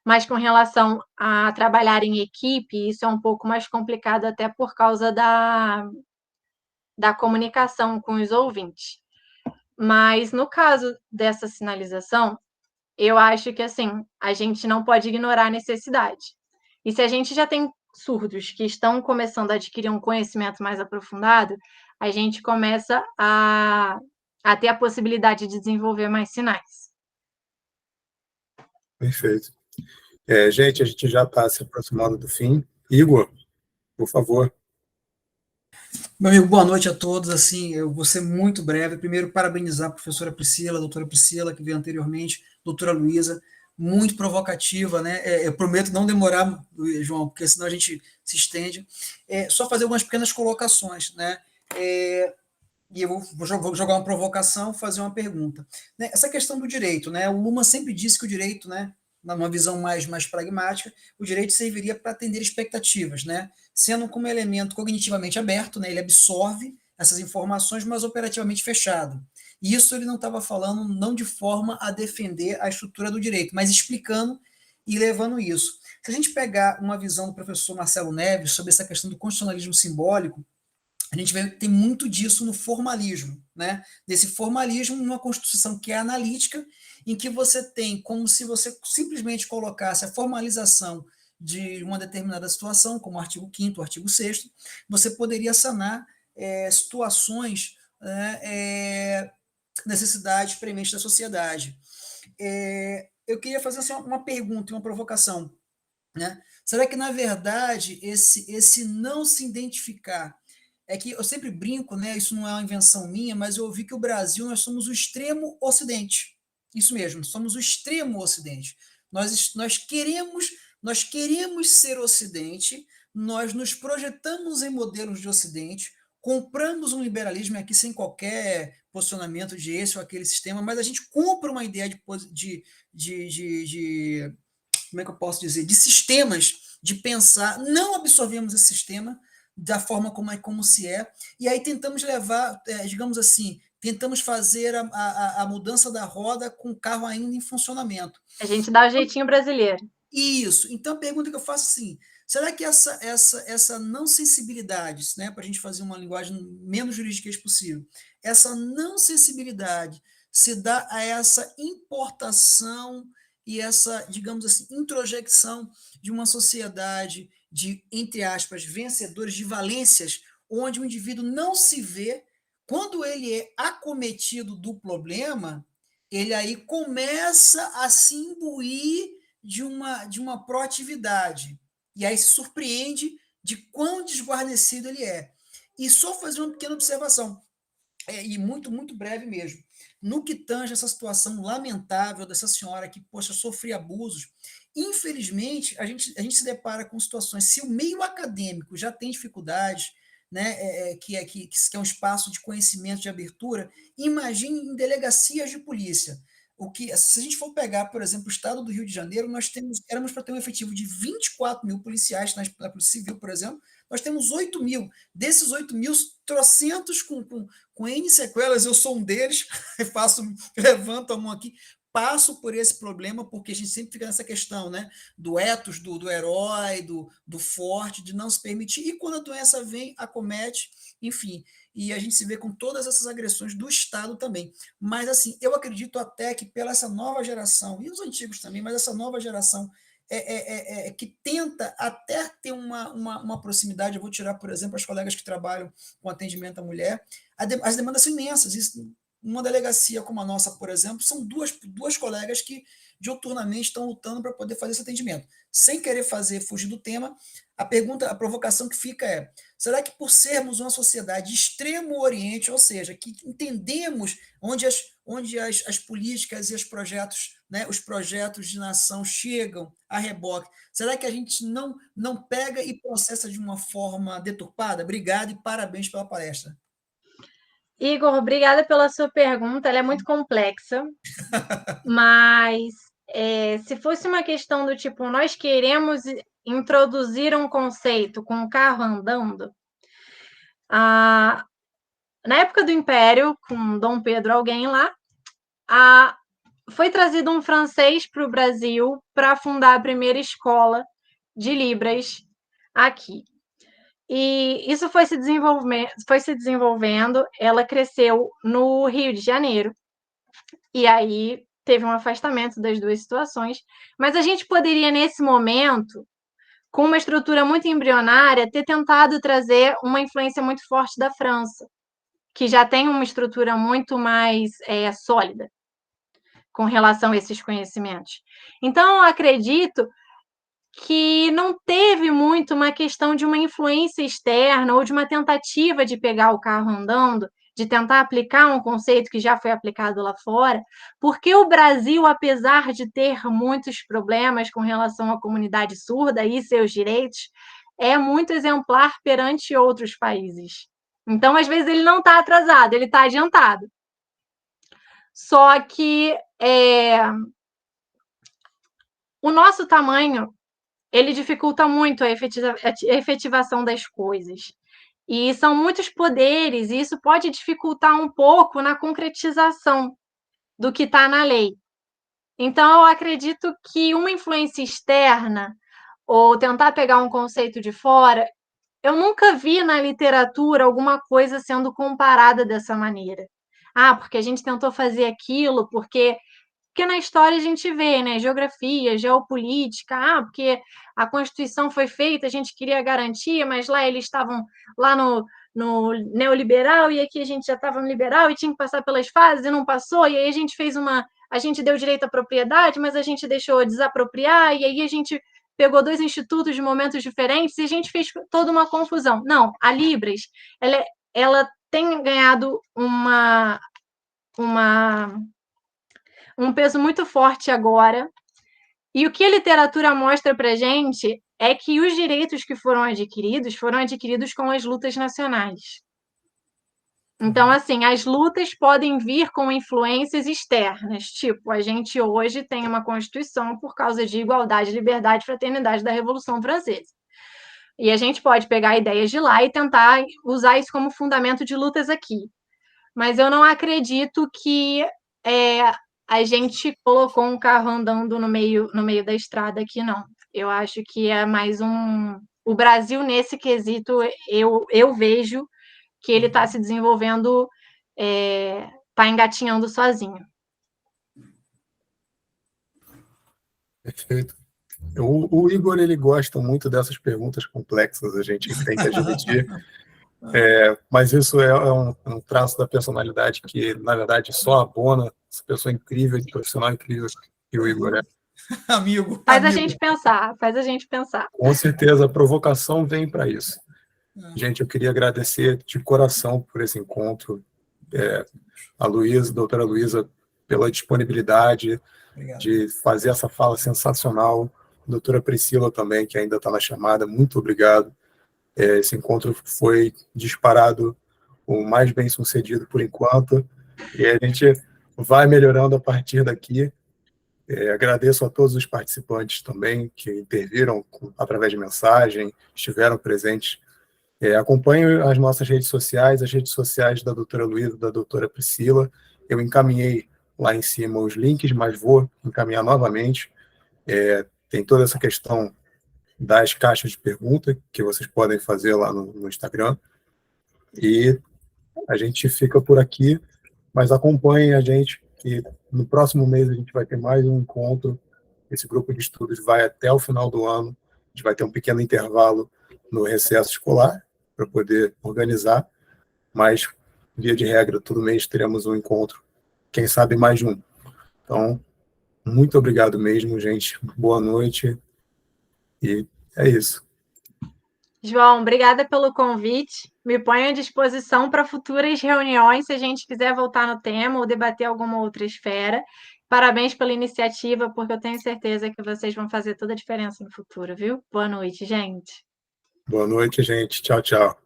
Mas com relação a trabalhar em equipe, isso é um pouco mais complicado até por causa da comunicação com os ouvintes. Mas no caso dessa sinalização, eu acho que assim, a gente não pode ignorar a necessidade. E se a gente já tem surdos que estão começando a adquirir um conhecimento mais aprofundado, a gente começa a ter a possibilidade de desenvolver mais sinais. Perfeito. Gente, a gente já está se aproximando do fim. Igor, por favor. Meu amigo, boa noite a todos. Assim, eu vou ser muito breve. Primeiro, parabenizar a professora Priscila, a doutora Priscila, que veio anteriormente, doutora Luísa, muito provocativa, né? Eu prometo não demorar, João, porque senão a gente se estende. Só fazer algumas pequenas colocações, né? E eu vou jogar uma provocação, fazer uma pergunta. Né? Essa questão do direito, né? O Luhmann sempre disse que o direito, né, numa visão mais pragmática, o direito serviria para atender expectativas, né? Sendo como elemento cognitivamente aberto, né? Ele absorve essas informações, mas operativamente fechado. E isso ele não estava falando não de forma a defender a estrutura do direito, mas explicando e levando isso. Se a gente pegar uma visão do professor Marcelo Neves sobre essa questão do constitucionalismo simbólico, a gente tem muito disso no formalismo, né? Desse formalismo numa Constituição que é analítica, em que você tem como se você simplesmente colocasse a formalização de uma determinada situação, como o artigo 5º, o artigo 6º, você poderia sanar situações, necessidades prementes da sociedade. Eu queria fazer assim, uma pergunta, uma provocação, né? Será que, na verdade, esse não se identificar é que eu sempre brinco, né? Isso não é uma invenção minha, mas eu ouvi que o Brasil, nós somos o extremo ocidente. Isso mesmo, somos o extremo ocidente. Nós queremos ser ocidente, nós nos projetamos em modelos de ocidente, compramos um liberalismo aqui sem qualquer posicionamento de esse ou aquele sistema, mas a gente compra uma ideia de como é que eu posso dizer, de sistemas de pensar, não absorvemos esse sistema da forma como se é, e aí tentamos levar, digamos assim, tentamos fazer a mudança da roda com o carro ainda em funcionamento. A gente dá o jeitinho brasileiro. Isso. Então, a pergunta que eu faço é assim, será que essa não sensibilidade, né, para a gente fazer uma linguagem menos jurídica possível, essa não sensibilidade se dá a essa importação e essa, digamos assim, introjecção de uma sociedade de, entre aspas, vencedores de valências, onde o indivíduo não se vê, quando ele é acometido do problema, ele aí começa a se imbuir de uma proatividade, e aí se surpreende de quão desguarnecido ele é. E só fazer uma pequena observação, e muito, muito breve mesmo. No que tange essa situação lamentável dessa senhora que, poxa, sofria abusos, infelizmente, a gente se depara com situações, se o meio acadêmico já tem dificuldades, né, que é um espaço de conhecimento, de abertura, imagine em delegacias de polícia. Se a gente for pegar, por exemplo, o estado do Rio de Janeiro, éramos para ter um efetivo de 24 mil policiais na Polícia Civil, por exemplo, nós temos 8 mil. Desses 8 mil, trocentos com N sequelas, eu sou um deles, levanto a mão aqui, passo por esse problema, porque a gente sempre fica nessa questão, né, do ethos, do herói, do forte, de não se permitir, e quando a doença vem, acomete, enfim, e a gente se vê com todas essas agressões do Estado também. Mas, assim, eu acredito até que pela essa nova geração, e os antigos também, mas essa nova geração que tenta até ter uma proximidade. Eu vou tirar, por exemplo, as colegas que trabalham com atendimento à mulher, as demandas são imensas. Isso, uma delegacia como a nossa, por exemplo, são duas colegas que diuturnamente estão lutando para poder fazer esse atendimento. Sem querer fugir do tema, a provocação que fica é: será que por sermos uma sociedade de extremo oriente, ou seja, que entendemos onde as políticas e os projetos, né, os projetos de nação chegam a reboque, será que a gente não pega e processa de uma forma deturpada? Obrigado e parabéns pela palestra. Igor, obrigada pela sua pergunta, ela é muito complexa, mas se fosse uma questão do tipo, nós queremos introduzir um conceito com o carro andando, na época do Império, com Dom Pedro alguém lá, foi trazido um francês para o Brasil para fundar a primeira escola de Libras aqui. E isso foi se desenvolvendo, ela cresceu no Rio de Janeiro, e aí teve um afastamento das duas situações, mas a gente poderia, nesse momento, com uma estrutura muito embrionária, ter tentado trazer uma influência muito forte da França, que já tem uma estrutura muito mais sólida com relação a esses conhecimentos. Então, eu acredito que não teve muito uma questão de uma influência externa ou de uma tentativa de pegar o carro andando, de tentar aplicar um conceito que já foi aplicado lá fora, porque o Brasil, apesar de ter muitos problemas com relação à comunidade surda e seus direitos, é muito exemplar perante outros países. Então, às vezes, ele não está atrasado, ele está adiantado. Só que o nosso tamanho, ele dificulta muito a efetivação das coisas. E são muitos poderes, e isso pode dificultar um pouco na concretização do que está na lei. Então, eu acredito que uma influência externa, ou tentar pegar um conceito de fora, eu nunca vi na literatura alguma coisa sendo comparada dessa maneira. Porque a gente tentou fazer aquilo, porque na história a gente vê, né, geografia, geopolítica, porque a Constituição foi feita, a gente queria garantia, mas lá eles estavam lá no neoliberal, e aqui a gente já estava no liberal e tinha que passar pelas fases e não passou, e aí a gente deu direito à propriedade, mas a gente deixou desapropriar, e aí a gente pegou dois institutos de momentos diferentes e a gente fez toda uma confusão. Não, a Libras, ela tem ganhado um peso muito forte agora, e o que a literatura mostra para a gente é que os direitos que foram adquiridos com as lutas nacionais. Então, assim, as lutas podem vir com influências externas, tipo, a gente hoje tem uma Constituição por causa de igualdade, liberdade e fraternidade da Revolução Francesa. E a gente pode pegar ideias de lá e tentar usar isso como fundamento de lutas aqui. Mas eu não acredito que a gente colocou um carro andando no meio da estrada aqui, não. Eu acho que é mais o Brasil, nesse quesito, eu vejo que ele está se desenvolvendo, está engatinhando sozinho. Perfeito. O Igor, ele gosta muito dessas perguntas complexas, a gente tem que admitir. Mas isso é um traço da personalidade que, na verdade, só abona essa pessoa incrível, profissional incrível que o Igor é. Amigo. Faz a gente pensar. Com certeza, a provocação vem para isso. Gente, eu queria agradecer de coração por esse encontro, a doutora Luísa, pela disponibilidade de fazer essa fala sensacional, a doutora Priscila também, que ainda está na chamada, muito obrigado. Esse encontro foi disparado o mais bem sucedido por enquanto, e a gente vai melhorando a partir daqui. Agradeço a todos os participantes também que interviram através de mensagem, estiveram presentes. Acompanhe as nossas redes sociais, as redes sociais da doutora Luísa e da doutora Priscila. Eu encaminhei lá em cima os links, mas vou encaminhar novamente. Tem toda essa questão das caixas de pergunta que vocês podem fazer lá no Instagram. E a gente fica por aqui, mas acompanhem a gente, que no próximo mês a gente vai ter mais um encontro. Esse grupo de estudos vai até o final do ano. A gente vai ter um pequeno intervalo no recesso escolar para poder organizar, mas, via de regra, todo mês teremos um encontro, quem sabe mais de um. Então, muito obrigado mesmo, gente. Boa noite. E é isso. João, obrigada pelo convite. Me ponho à disposição para futuras reuniões, se a gente quiser voltar no tema ou debater alguma outra esfera. Parabéns pela iniciativa, porque eu tenho certeza que vocês vão fazer toda a diferença no futuro, viu? Boa noite, gente. Boa noite, gente. Tchau, tchau.